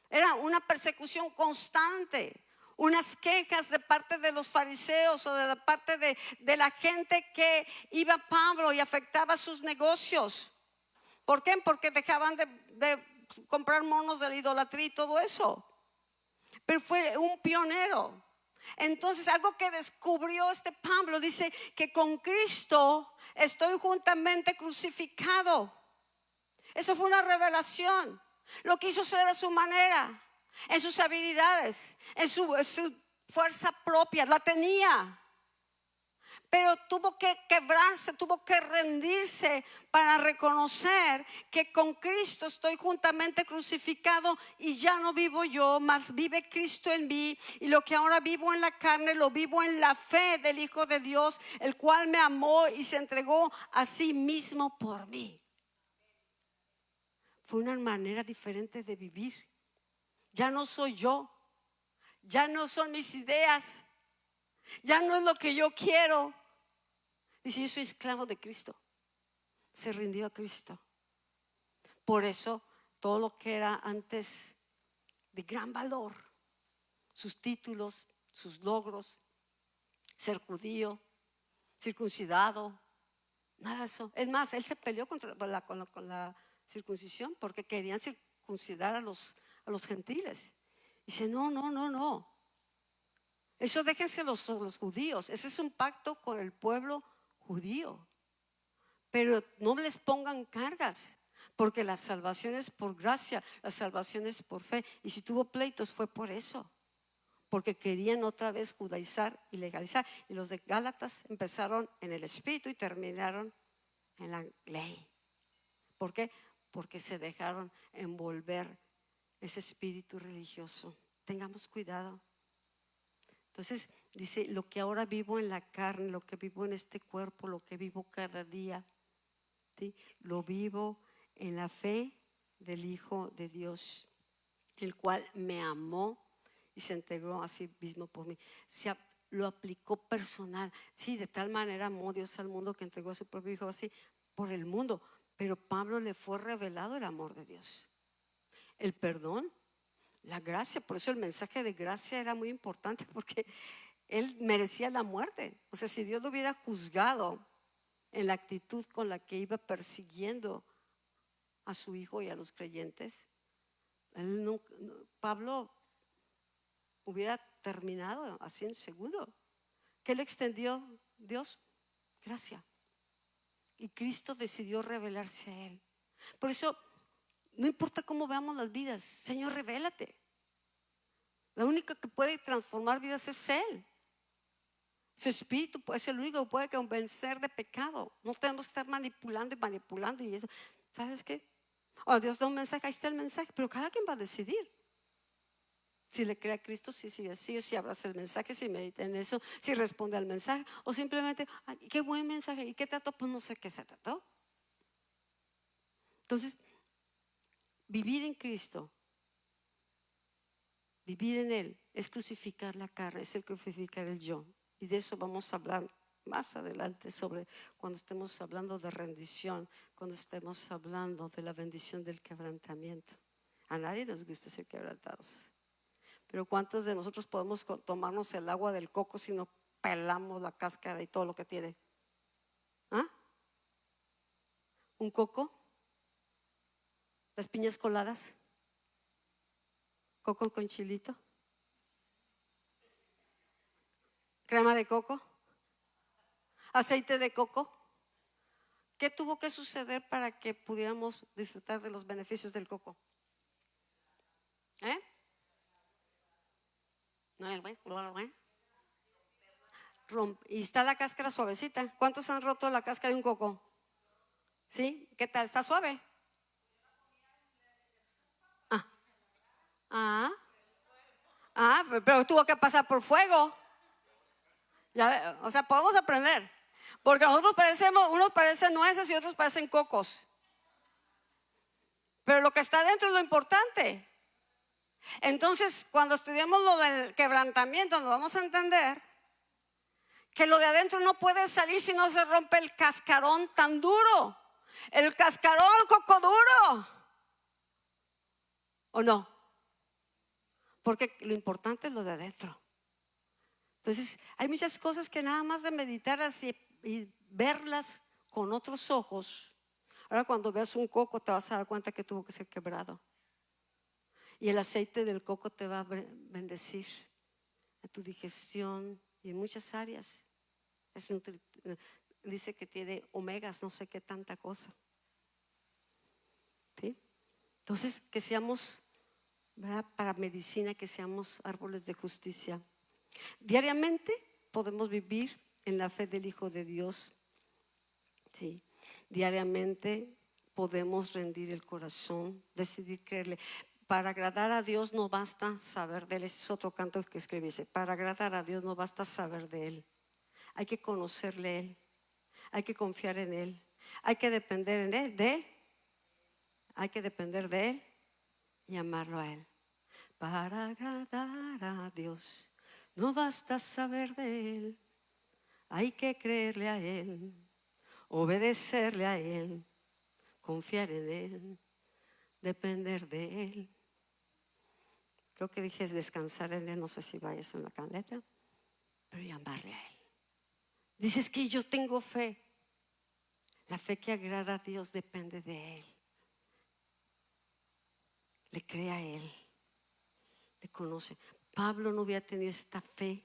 Era una persecución constante, unas quejas de parte de los fariseos o de la parte de la gente que iba a Pablo y afectaba sus negocios. ¿Por qué? Porque dejaban de comprar monos de la idolatría y todo eso. Pero fue un pionero. Entonces, algo que descubrió Pablo, dice que con Cristo estoy juntamente crucificado. Eso fue una revelación. Lo quiso hacer a su manera, en sus habilidades, en su fuerza propia, la tenía. pero tuvo que quebrarse, tuvo que rendirse para reconocer que con Cristo estoy juntamente crucificado y ya no vivo yo, mas vive Cristo en mí, y lo que ahora vivo en la carne lo vivo en la fe del Hijo de Dios, el cual me amó y se entregó a sí mismo por mí. Fue una manera diferente de vivir. Ya no soy yo, ya no son mis ideas, ya no es lo que yo quiero. Dice, yo soy esclavo de Cristo. Se rindió a Cristo. Por eso todo lo que era antes de gran valor, sus títulos, sus logros, ser judío, circuncidado, nada de eso. Es más, él se peleó con la circuncisión porque querían circuncidar a los gentiles. Dice, no. Eso déjense los judíos. Ese es un pacto con el pueblo judío. Pero no les pongan cargas, porque la salvación es por gracia, la salvación es por fe. Y si tuvo pleitos fue por eso, porque querían otra vez judaizar y legalizar. Y los de Gálatas empezaron en el espíritu y terminaron en la ley. ¿Por qué? Porque se dejaron envolver ese espíritu religioso. Tengamos cuidado. Entonces dice, lo que ahora vivo en la carne, lo que vivo en este cuerpo, lo que vivo cada día, ¿sí? Lo vivo en la fe del Hijo de Dios, el cual me amó y se entregó a sí mismo por mí. Lo aplicó personal. Sí, de tal manera amó Dios al mundo que entregó a su propio Hijo así por el mundo. Pero Pablo le fue revelado el amor de Dios, el perdón, la gracia. Por eso el mensaje de gracia era muy importante, porque él merecía la muerte. O sea, si Dios lo hubiera juzgado en la actitud con la que iba persiguiendo a su hijo y a los creyentes, Pablo hubiera terminado así en segundo. ¿Qué le extendió Dios? Gracia. Y Cristo decidió revelarse a él. Por eso, no importa cómo veamos las vidas, Señor, revélate. La única que puede transformar vidas es Él. Su espíritu es el único que puede convencer de pecado. No tenemos que estar manipulando y eso. ¿Sabes qué? Dios da un mensaje, ahí está el mensaje, pero cada quien va a decidir si le cree a Cristo, si sigue así, o si abraza el mensaje, si medita en eso, si responde al mensaje, o simplemente, ay, qué buen mensaje, ¿y qué trató? Pues no sé qué se trató. Entonces, vivir en Cristo, vivir en Él, es crucificar la carne, es el crucificar el yo. Y de eso vamos a hablar más adelante, sobre cuando estemos hablando de rendición, cuando estemos hablando de la bendición del quebrantamiento. A nadie nos gusta ser quebrantados. Pero ¿cuántos de nosotros podemos tomarnos el agua del coco si no pelamos la cáscara y todo lo que tiene? ¿Ah? ¿Un coco? ¿Las piñas coladas? ¿Coco con chilito? ¿Crema de coco? ¿Aceite de coco? ¿Qué tuvo que suceder para que pudiéramos disfrutar de los beneficios del coco? Y está la cáscara suavecita. ¿Cuántos han roto la cáscara de un coco? ¿Sí? ¿Qué tal? ¿Está suave? Pero tuvo que pasar por fuego. Ya, o sea, podemos aprender. Porque nosotros unos parecen nueces y otros parecen cocos. Pero lo que está dentro es lo importante. Entonces, cuando estudiamos lo del quebrantamiento, nos vamos a entender que lo de adentro no puede salir si no se rompe el cascarón tan duro. El cascarón coco duro. ¿O no? Porque lo importante es lo de adentro. Entonces, hay muchas cosas que nada más de meditar así y verlas con otros ojos. Ahora, cuando veas un coco, te vas a dar cuenta que tuvo que ser quebrado. Y el aceite del coco te va a bendecir en tu digestión y en muchas áreas. Dice que tiene omegas, no sé qué tanta cosa. ¿Sí? Entonces, que seamos, ¿verdad?, para medicina, que seamos árboles de justicia. Diariamente podemos vivir en la fe del Hijo de Dios. Sí, diariamente podemos rendir el corazón, decidir creerle. Para agradar a Dios no basta saber de Él. Ese es otro canto que escribí. Para agradar a Dios no basta saber de Él. Hay que conocerle a Él. Hay que confiar en Él. Hay que depender en Él, de Él. Hay que depender de Él y amarlo a Él. Para agradar a Dios no basta saber de Él. Hay que creerle a Él, obedecerle a Él, confiar en Él, depender de Él. Creo que dije descansar en Él, no sé si vayas en la caneta, pero llamarle a Él. Dices que yo tengo fe. La fe que agrada a Dios depende de Él. Le cree a Él, le conoce. Pablo no hubiera tenido esta fe,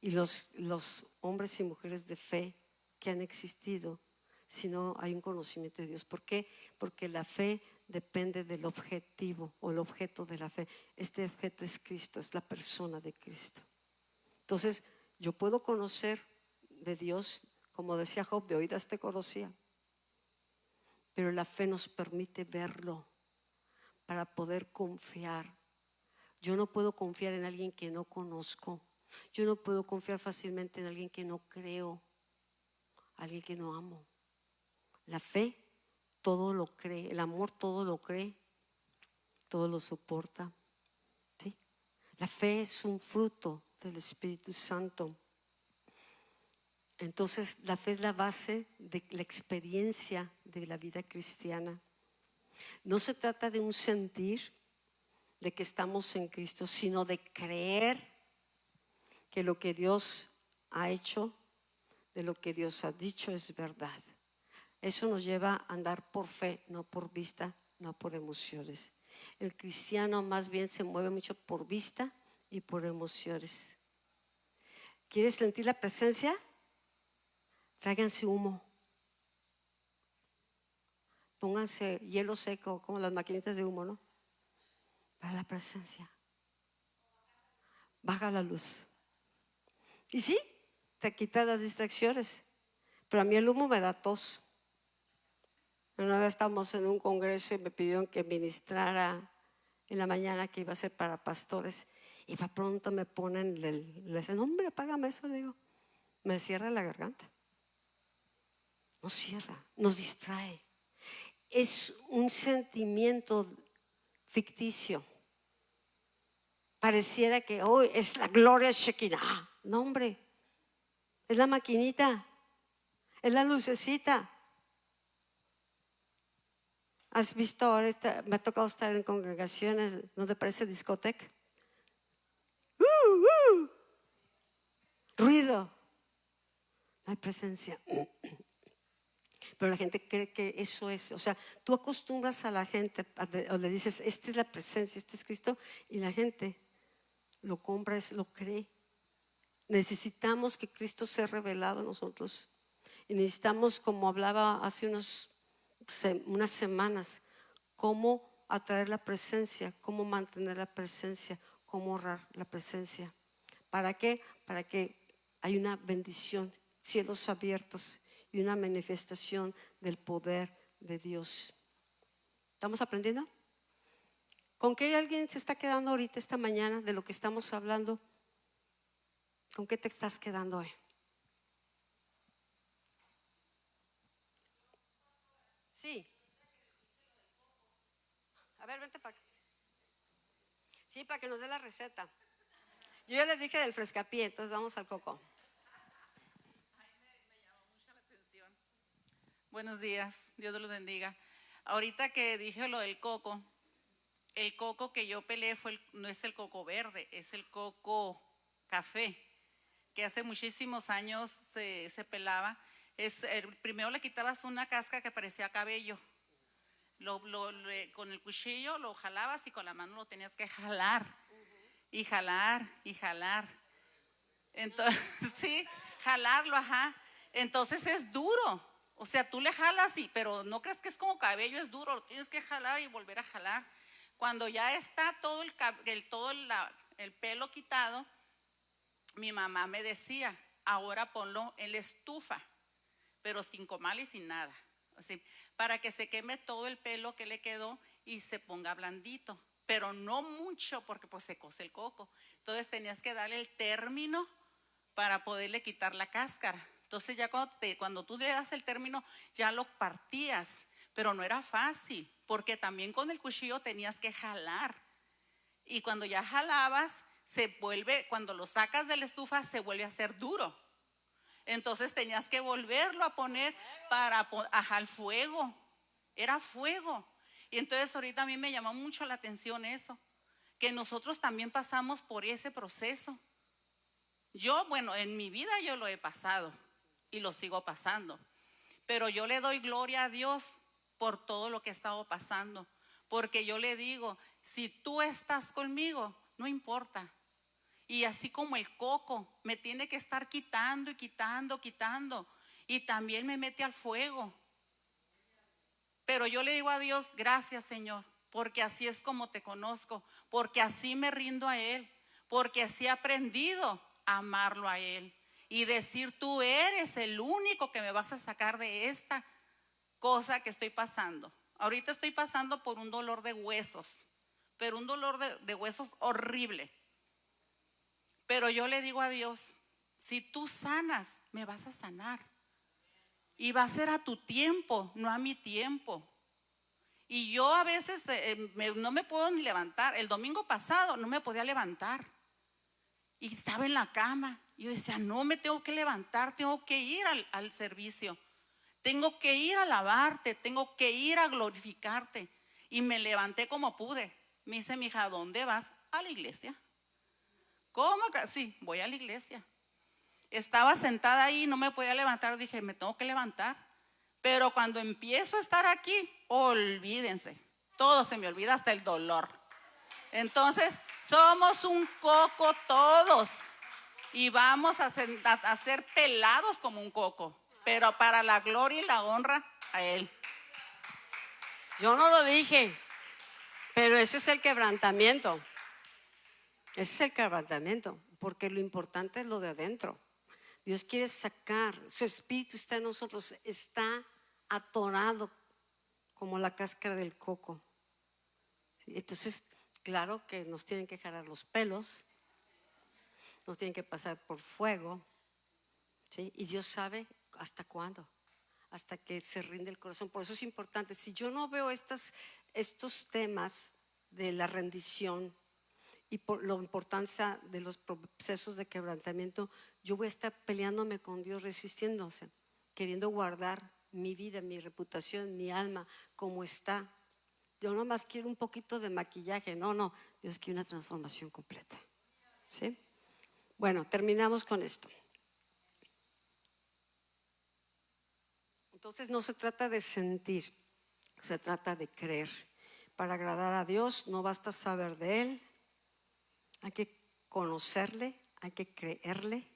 y los hombres y mujeres de fe que han existido, si no hay un conocimiento de Dios. ¿Por qué? Porque la fe depende del objetivo o el objeto de la fe. Este objeto es Cristo, es la persona de Cristo. Entonces, yo puedo conocer de Dios, como decía Job, de oídas te conocía, pero la fe nos permite verlo para poder confiar. Yo no puedo confiar en alguien que no conozco. Yo no puedo confiar fácilmente en alguien que no creo, alguien que no amo. La fe todo lo cree, el amor todo lo cree, todo lo soporta. ¿Sí? La fe es un fruto del Espíritu Santo. Entonces la fe es la base de la experiencia de la vida cristiana. No se trata de un sentir de que estamos en Cristo, sino de creer que lo que Dios ha hecho, de lo que Dios ha dicho es verdad. Eso nos lleva a andar por fe, no por vista, no por emociones. El cristiano más bien se mueve mucho por vista y por emociones. ¿Quieres sentir la presencia? Tráiganse humo. Pónganse hielo seco, como las maquinitas de humo, ¿no? Para la presencia. Baja la luz. Y sí, te quita las distracciones. Pero a mí el humo me da tos. Una vez estábamos en un congreso y me pidieron que ministrara en la mañana, que iba a ser para pastores. Y para pronto me ponen, le dicen, hombre, apágame eso. Le digo, me cierra la garganta. Nos cierra, nos distrae. Es un sentimiento ficticio. Pareciera que hoy es la gloria Shekinah. No, hombre, es la maquinita, es la lucecita. ¿Has visto ahora? Me ha tocado estar en congregaciones donde parece discoteca. Ruido. No hay presencia. Pero la gente cree que eso es. O sea, tú acostumbras a la gente, o le dices, esta es la presencia, este es Cristo, y la gente lo compra, lo cree. Necesitamos que Cristo sea revelado a nosotros. Y necesitamos, como hablaba hace unas semanas, cómo atraer la presencia, cómo mantener la presencia, cómo honrar la presencia. ¿Para qué? Para que haya una bendición, cielos abiertos y una manifestación del poder de Dios. ¿Estamos aprendiendo? ¿Con qué alguien se está quedando ahorita esta mañana de lo que estamos hablando? ¿Con qué te estás quedando hoy? Sí. A ver, vente para acá. Sí, para que nos dé la receta. Yo ya les dije del frescapié, entonces vamos al coco.
Me llamó mucho la atención. Buenos días, Dios los bendiga. Ahorita que dije lo del coco, el coco que yo pelé no es el coco verde, es el coco café, que hace muchísimos años se pelaba. Primero le quitabas una cáscara que parecía cabello. Con el cuchillo lo jalabas y con la mano lo tenías que jalar y jalar y jalar. Entonces, sí, jalarlo, ajá. Entonces es duro. O sea, tú le jalas, pero no crees que es como cabello, es duro. Lo tienes que jalar y volver a jalar. Cuando ya está todo el pelo quitado, mi mamá me decía, ahora ponlo en la estufa, pero sin comal y sin nada, así, para que se queme todo el pelo que le quedó y se ponga blandito, pero no mucho porque pues se cose el coco. Entonces tenías que darle el término para poderle quitar la cáscara. Entonces ya cuando tú le das el término ya lo partías, pero no era fácil porque también con el cuchillo tenías que jalar, y cuando ya jalabas cuando lo sacas de la estufa se vuelve a hacer duro. Entonces tenías que volverlo a poner al fuego. Era fuego. Y entonces ahorita a mí me llamó mucho la atención eso, que nosotros también pasamos por ese proceso. Yo, bueno, en mi vida yo lo he pasado y lo sigo pasando, pero yo le doy gloria a Dios por todo lo que he estado pasando, porque yo le digo, si tú estás conmigo, no importa. Y así como el coco me tiene que estar quitando y quitando, y también me mete al fuego. Pero yo le digo a Dios, gracias Señor, porque así es como te conozco, porque así me rindo a Él, porque así he aprendido a amarlo a Él y decir, tú eres el único que me vas a sacar de esta cosa que estoy pasando. Ahorita estoy pasando por un dolor de huesos, pero un dolor de huesos horrible. Pero yo le digo a Dios, si tú sanas, me vas a sanar. Y va a ser a tu tiempo, no a mi tiempo. Y yo a veces no me puedo ni levantar. El domingo pasado no me podía levantar. Y estaba en la cama. Yo decía, no me tengo que levantar, tengo que ir al servicio. Tengo que ir a alabarte, tengo que ir a glorificarte. Y me levanté como pude. Me dice mi hija, ¿a dónde vas? A la iglesia. ¿Cómo que? Sí, voy a la iglesia. Estaba sentada ahí, no me podía levantar, dije, me tengo que levantar. Pero cuando empiezo a estar aquí, olvídense, todo se me olvida, hasta el dolor. Entonces, somos un coco todos y vamos a ser pelados como un coco, pero para la gloria y la honra a Él.
Yo no lo dije, pero ese es el quebrantamiento. Ese es el quebrantamiento, porque lo importante es lo de adentro. Dios quiere sacar, su espíritu está en nosotros, está atorado como la cáscara del coco. ¿Sí? Entonces, claro que nos tienen que jalar los pelos, nos tienen que pasar por fuego, ¿sí? Y Dios sabe hasta cuándo, hasta que se rinde el corazón. Por eso es importante, si yo no veo estos temas de la rendición y por la importancia de los procesos de quebrantamiento, yo voy a estar peleándome con Dios, resistiéndose, queriendo guardar mi vida, mi reputación, mi alma como está. Yo no más quiero un poquito de maquillaje, no, Dios quiere una transformación completa. ¿Sí? Bueno, terminamos con esto. Entonces no se trata de sentir, se trata de creer. Para agradar a Dios no basta saber de Él, hay que conocerle, hay que creerle,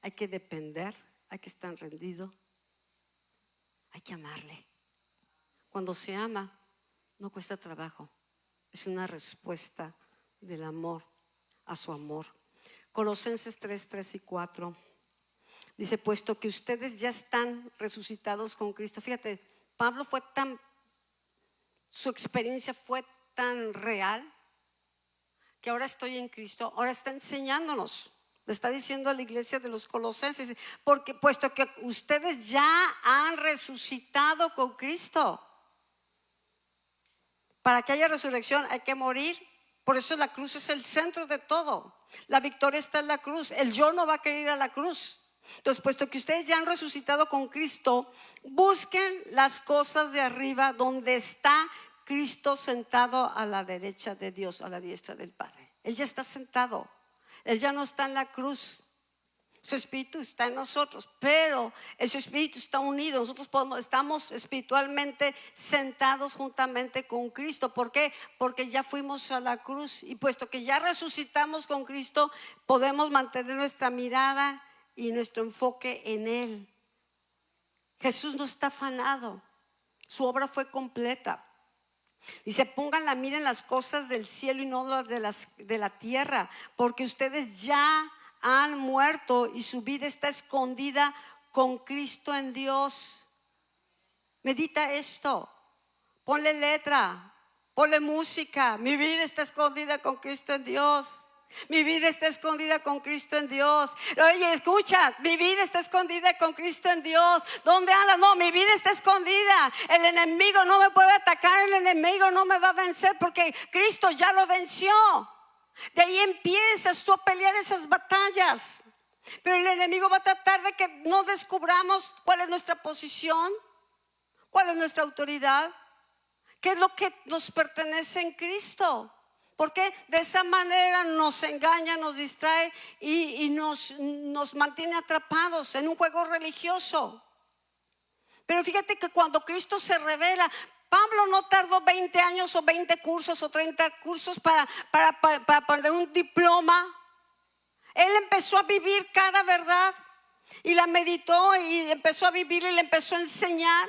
hay que depender, hay que estar rendido, hay que amarle. Cuando se ama, no cuesta trabajo, es una respuesta del amor a su amor. Colosenses 3, 3 y 4 dice, puesto que ustedes ya están resucitados con Cristo. Fíjate, Pablo su experiencia fue tan real que ahora estoy en Cristo, ahora está enseñándonos. Le está diciendo a la iglesia de los Colosenses, porque puesto que ustedes ya han resucitado con Cristo. Para que haya resurrección hay que morir. Por eso la cruz es el centro de todo. La victoria está en la cruz. El yo no va a querer ir a la cruz. Entonces, puesto que ustedes ya han resucitado con Cristo, busquen las cosas de arriba donde está Cristo sentado a la derecha de Dios, a la diestra del Padre. Él ya está sentado. Él ya no está en la cruz. Su espíritu está en nosotros, pero ese espíritu está unido. Nosotros estamos espiritualmente sentados juntamente con Cristo. ¿Por qué? Porque ya fuimos a la cruz, y puesto que ya resucitamos con Cristo, podemos mantener nuestra mirada y nuestro enfoque en Él. Jesús no está afanado, su obra fue completa. Dice, pongan la mira en las cosas del cielo y no las de la tierra, porque ustedes ya han muerto y su vida está escondida con Cristo en Dios. Medita esto, ponle letra, ponle música. Mi vida está escondida con Cristo en Dios. Mi vida está escondida con Cristo en Dios. Oye, escucha, mi vida está escondida con Cristo en Dios. ¿Dónde andas? No, mi vida está escondida. El enemigo no me puede atacar, el enemigo no me va a vencer porque Cristo ya lo venció. De ahí empiezas tú a pelear esas batallas. Pero el enemigo va a tratar de que no descubramos cuál es nuestra posición, cuál es nuestra autoridad, qué es lo que nos pertenece en Cristo. Porque de esa manera nos engaña, nos distrae y nos mantiene atrapados en un juego religioso. Pero fíjate que cuando Cristo se revela, Pablo no tardó 20 años o 20 cursos o 30 cursos para poner un diploma. Él empezó a vivir cada verdad y la meditó y empezó a vivir y le empezó a enseñar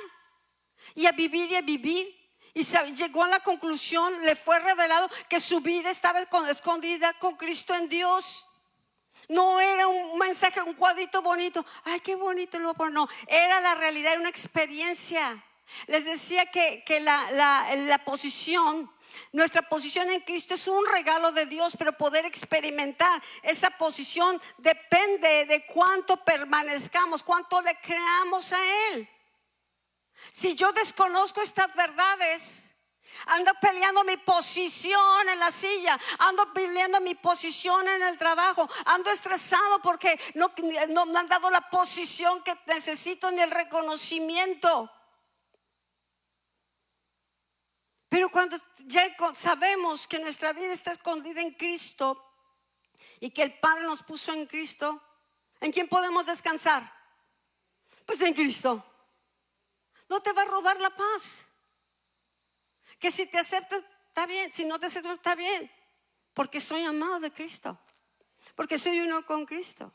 y a vivir y a vivir. Y llegó a la conclusión, le fue revelado que su vida estaba escondida con Cristo en Dios. No era un mensaje, un cuadrito bonito. Ay, qué bonito lo ponen. No, era la realidad, una experiencia. Les decía que la posición, nuestra posición en Cristo es un regalo de Dios, pero poder experimentar esa posición depende de cuánto permanezcamos, cuánto le creamos a Él. Si yo desconozco estas verdades, ando peleando mi posición en la silla, ando peleando mi posición en el trabajo, ando estresado porque no me han dado la posición que necesito ni el reconocimiento. Pero cuando ya sabemos que nuestra vida está escondida en Cristo y que el Padre nos puso en Cristo, ¿en quién podemos descansar? Pues en Cristo. No te va a robar la paz. Que si te aceptan, está bien. Si no te aceptan, está bien. Porque soy amado de Cristo. Porque soy uno con Cristo.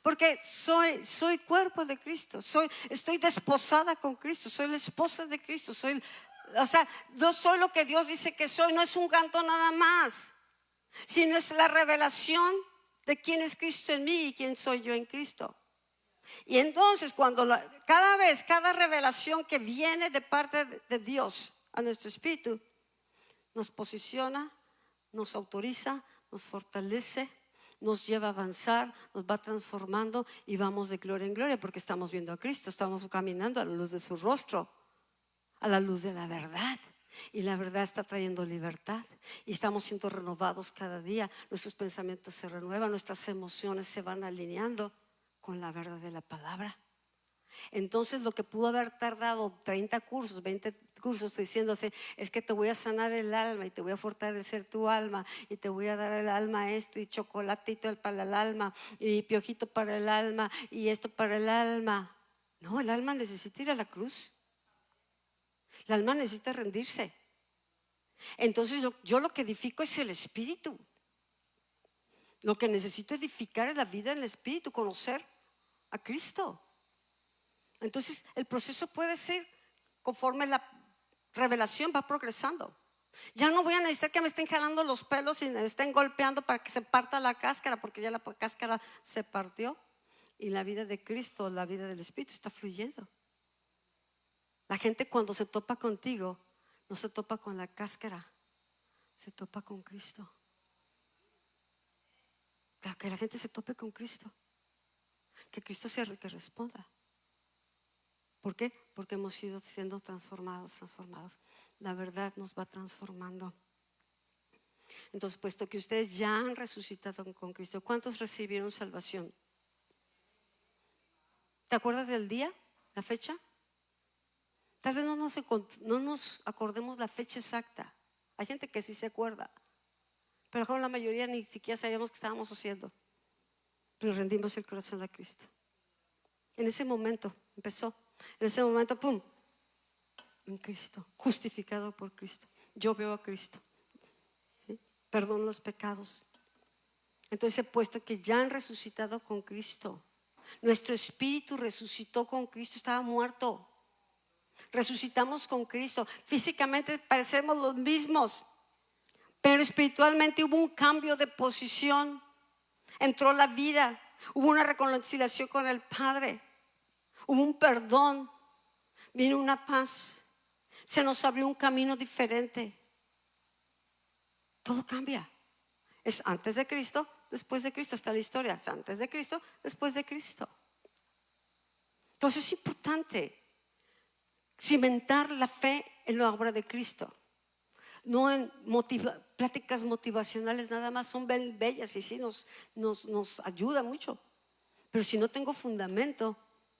Porque soy cuerpo de Cristo. Estoy desposada con Cristo. Soy la esposa de Cristo. No soy lo que Dios dice que soy. No es un canto nada más. Sino es la revelación de quién es Cristo en mí y quién soy yo en Cristo. Y entonces cada revelación que viene de parte de Dios a nuestro espíritu nos posiciona, nos autoriza, nos fortalece, nos lleva a avanzar, nos va transformando y vamos de gloria en gloria porque estamos viendo a Cristo, estamos caminando a la luz de su rostro, a la luz de la verdad. Y la verdad está trayendo libertad y estamos siendo renovados cada día. Nuestros pensamientos se renuevan, nuestras emociones se van alineando con la verdad de la palabra. Entonces lo que pudo haber tardado 30 cursos, 20 cursos diciéndose es que te voy a sanar el alma y te voy a fortalecer tu alma y te voy a dar el alma esto y chocolatito para el alma y piojito para el alma y esto para el alma. No, el alma necesita ir a la cruz. El alma necesita rendirse. Entonces yo lo que edifico es el espíritu. Lo que necesito edificar es la vida en el espíritu, conocer a Cristo. Entonces el proceso puede ser conforme la revelación va progresando. Ya no voy a necesitar que me estén jalando los pelos y me estén golpeando para que se parta la cáscara, porque ya la cáscara se partió y la vida de Cristo, la vida del espíritu está fluyendo. La gente cuando se topa contigo no se topa con la cáscara, se topa con Cristo. Que la gente se tope con Cristo, que Cristo sea el que responda. ¿Por qué? Porque hemos ido siendo transformados. La verdad nos va transformando. Entonces, puesto que ustedes ya han resucitado con Cristo, ¿cuántos recibieron salvación? ¿Te acuerdas del día, la fecha? Tal vez no nos acordemos la fecha exacta. Hay gente que sí se acuerda, pero la mayoría ni siquiera sabíamos qué estábamos haciendo. Pero rendimos el corazón a Cristo. En ese momento empezó. En ese momento, ¡pum! En Cristo, justificado por Cristo. Yo veo a Cristo. ¿Sí? Perdón los pecados. Entonces, puesto que ya han resucitado con Cristo, nuestro espíritu resucitó con Cristo, estaba muerto. Resucitamos con Cristo. Físicamente parecemos los mismos, pero espiritualmente hubo un cambio de posición. entró la vida, hubo una reconciliación con el Padre, hubo un perdón, vino una paz, se nos abrió un camino diferente. Todo cambia. Es antes de Cristo, después de Cristo. Está la historia, es antes de Cristo, después de Cristo. Entonces es importante cimentar la fe en la obra de Cristo. No en pláticas motivacionales nada más, son bellas y sí nos ayuda mucho. Pero si no tengo fundamento,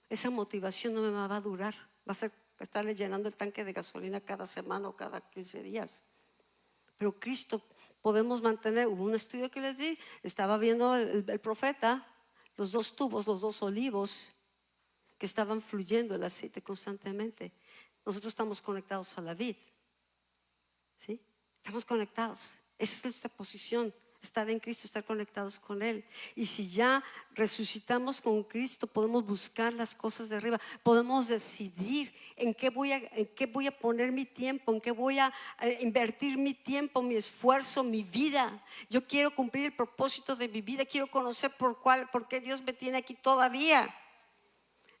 esa motivación no me va a durar. Va a ser estarle llenando el tanque de gasolina cada semana o cada 15 días. Pero Cristo podemos mantener. Hubo un estudio que les di, estaba viendo el profeta, los 2 tubos, los 2 olivos que estaban fluyendo el aceite constantemente. Nosotros estamos conectados a la vid, ¿sí? Estamos conectados. Esa es nuestra posición, estar en Cristo, estar conectados con Él. Y si ya resucitamos con Cristo, podemos buscar las cosas de arriba, podemos decidir en qué voy a poner mi tiempo, en qué voy a invertir mi tiempo, mi esfuerzo, mi vida. Yo quiero cumplir el propósito de mi vida, quiero conocer por qué Dios me tiene aquí todavía.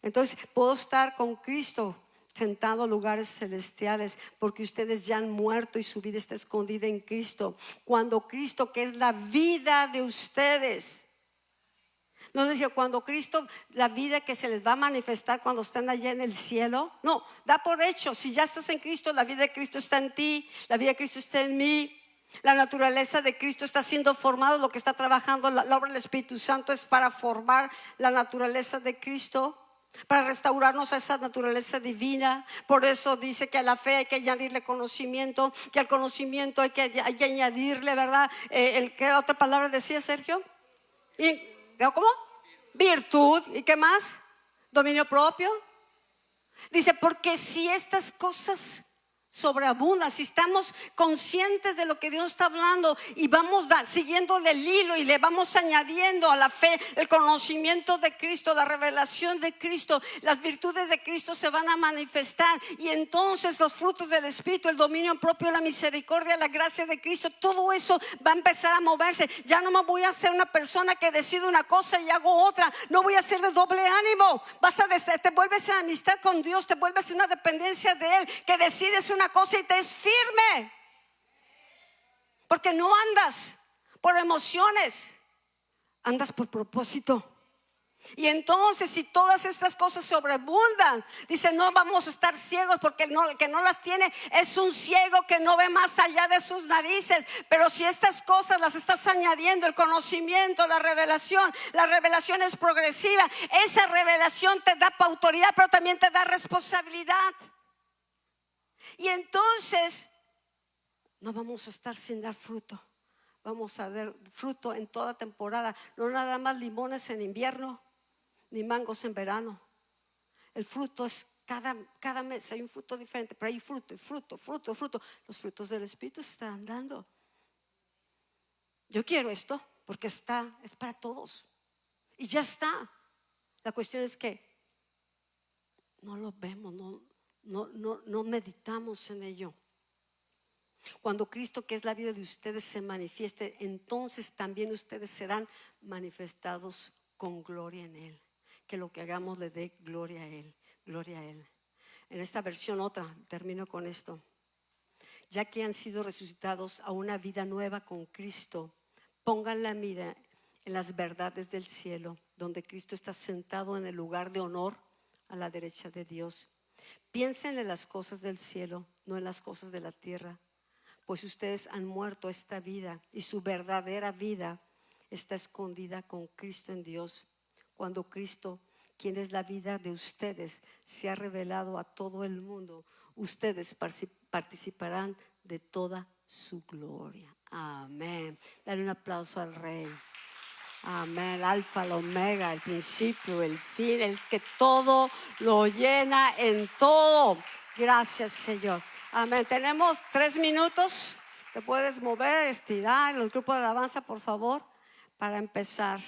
Entonces puedo estar con Cristo sentado en lugares celestiales, porque ustedes ya han muerto y su vida está escondida en Cristo. Cuando Cristo, que es la vida de ustedes, no decía cuando Cristo, la vida que se les va a manifestar cuando están allá en el cielo. No, da por hecho, si ya estás en Cristo, la vida de Cristo está en ti, la vida de Cristo está en mí. La naturaleza de Cristo está siendo formada. Lo que está trabajando la obra del Espíritu Santo es para formar la naturaleza de Cristo, para restaurarnos a esa naturaleza divina. Por eso dice que a la fe hay que añadirle conocimiento, que al conocimiento hay que añadirle, ¿verdad? ¿Qué otra palabra decía Sergio? ¿Cómo? Virtud. ¿Y qué más? Dominio propio. Dice, porque si estas cosas sobreabundan, si estamos conscientes de lo que Dios está hablando y vamos siguiéndole el hilo y le vamos añadiendo a la fe el conocimiento de Cristo, la revelación de Cristo, las virtudes de Cristo se van a manifestar. Y entonces los frutos del Espíritu, el dominio propio, la misericordia, la gracia de Cristo, todo eso va a empezar a moverse. Ya no me voy a ser una persona que decide una cosa y hago otra. No voy a ser de doble ánimo. Te vuelves en amistad con Dios, te vuelves en una dependencia de Él, que decides una cosa y te es firme, porque no andas por emociones, andas por propósito. Y entonces, si todas estas cosas sobreabundan, dice, no vamos a estar ciegos, porque el que no las tiene es un ciego que no ve más allá de sus narices. Pero si estas cosas las estás añadiendo, el conocimiento, la revelación es progresiva. Esa revelación te da autoridad, pero también te da responsabilidad. Y entonces no vamos a estar sin dar fruto. Vamos a dar fruto en toda temporada. No nada más limones en invierno, ni mangos en verano. El fruto es cada mes hay un fruto diferente, pero hay fruto. Los frutos del Espíritu se están dando. Yo quiero esto porque es para todos. Y ya está. La cuestión es que no lo vemos, no meditamos en ello. Cuando Cristo, que es la vida de ustedes, se manifieste, entonces también ustedes serán manifestados con gloria en Él. Que lo que hagamos le dé gloria a Él, gloria a Él. En esta versión otra, termino con esto. Ya que han sido resucitados a una vida nueva con Cristo, pongan la mira en las verdades del cielo, donde Cristo está sentado en el lugar de honor a la derecha de Dios. Piensen en las cosas del cielo, no en las cosas de la tierra, pues ustedes han muerto a esta vida y su verdadera vida está escondida con Cristo en Dios. Cuando Cristo, quien es la vida de ustedes, se ha revelado a todo el mundo, ustedes participarán de toda su gloria. Amén. Dale un aplauso al Rey. Amén, el alfa, el omega, el principio, el fin, el que todo lo llena en todo. Gracias, Señor. Amén. Tenemos 3 minutos. Te puedes mover, estirar. El grupo de alabanza, por favor, para empezar.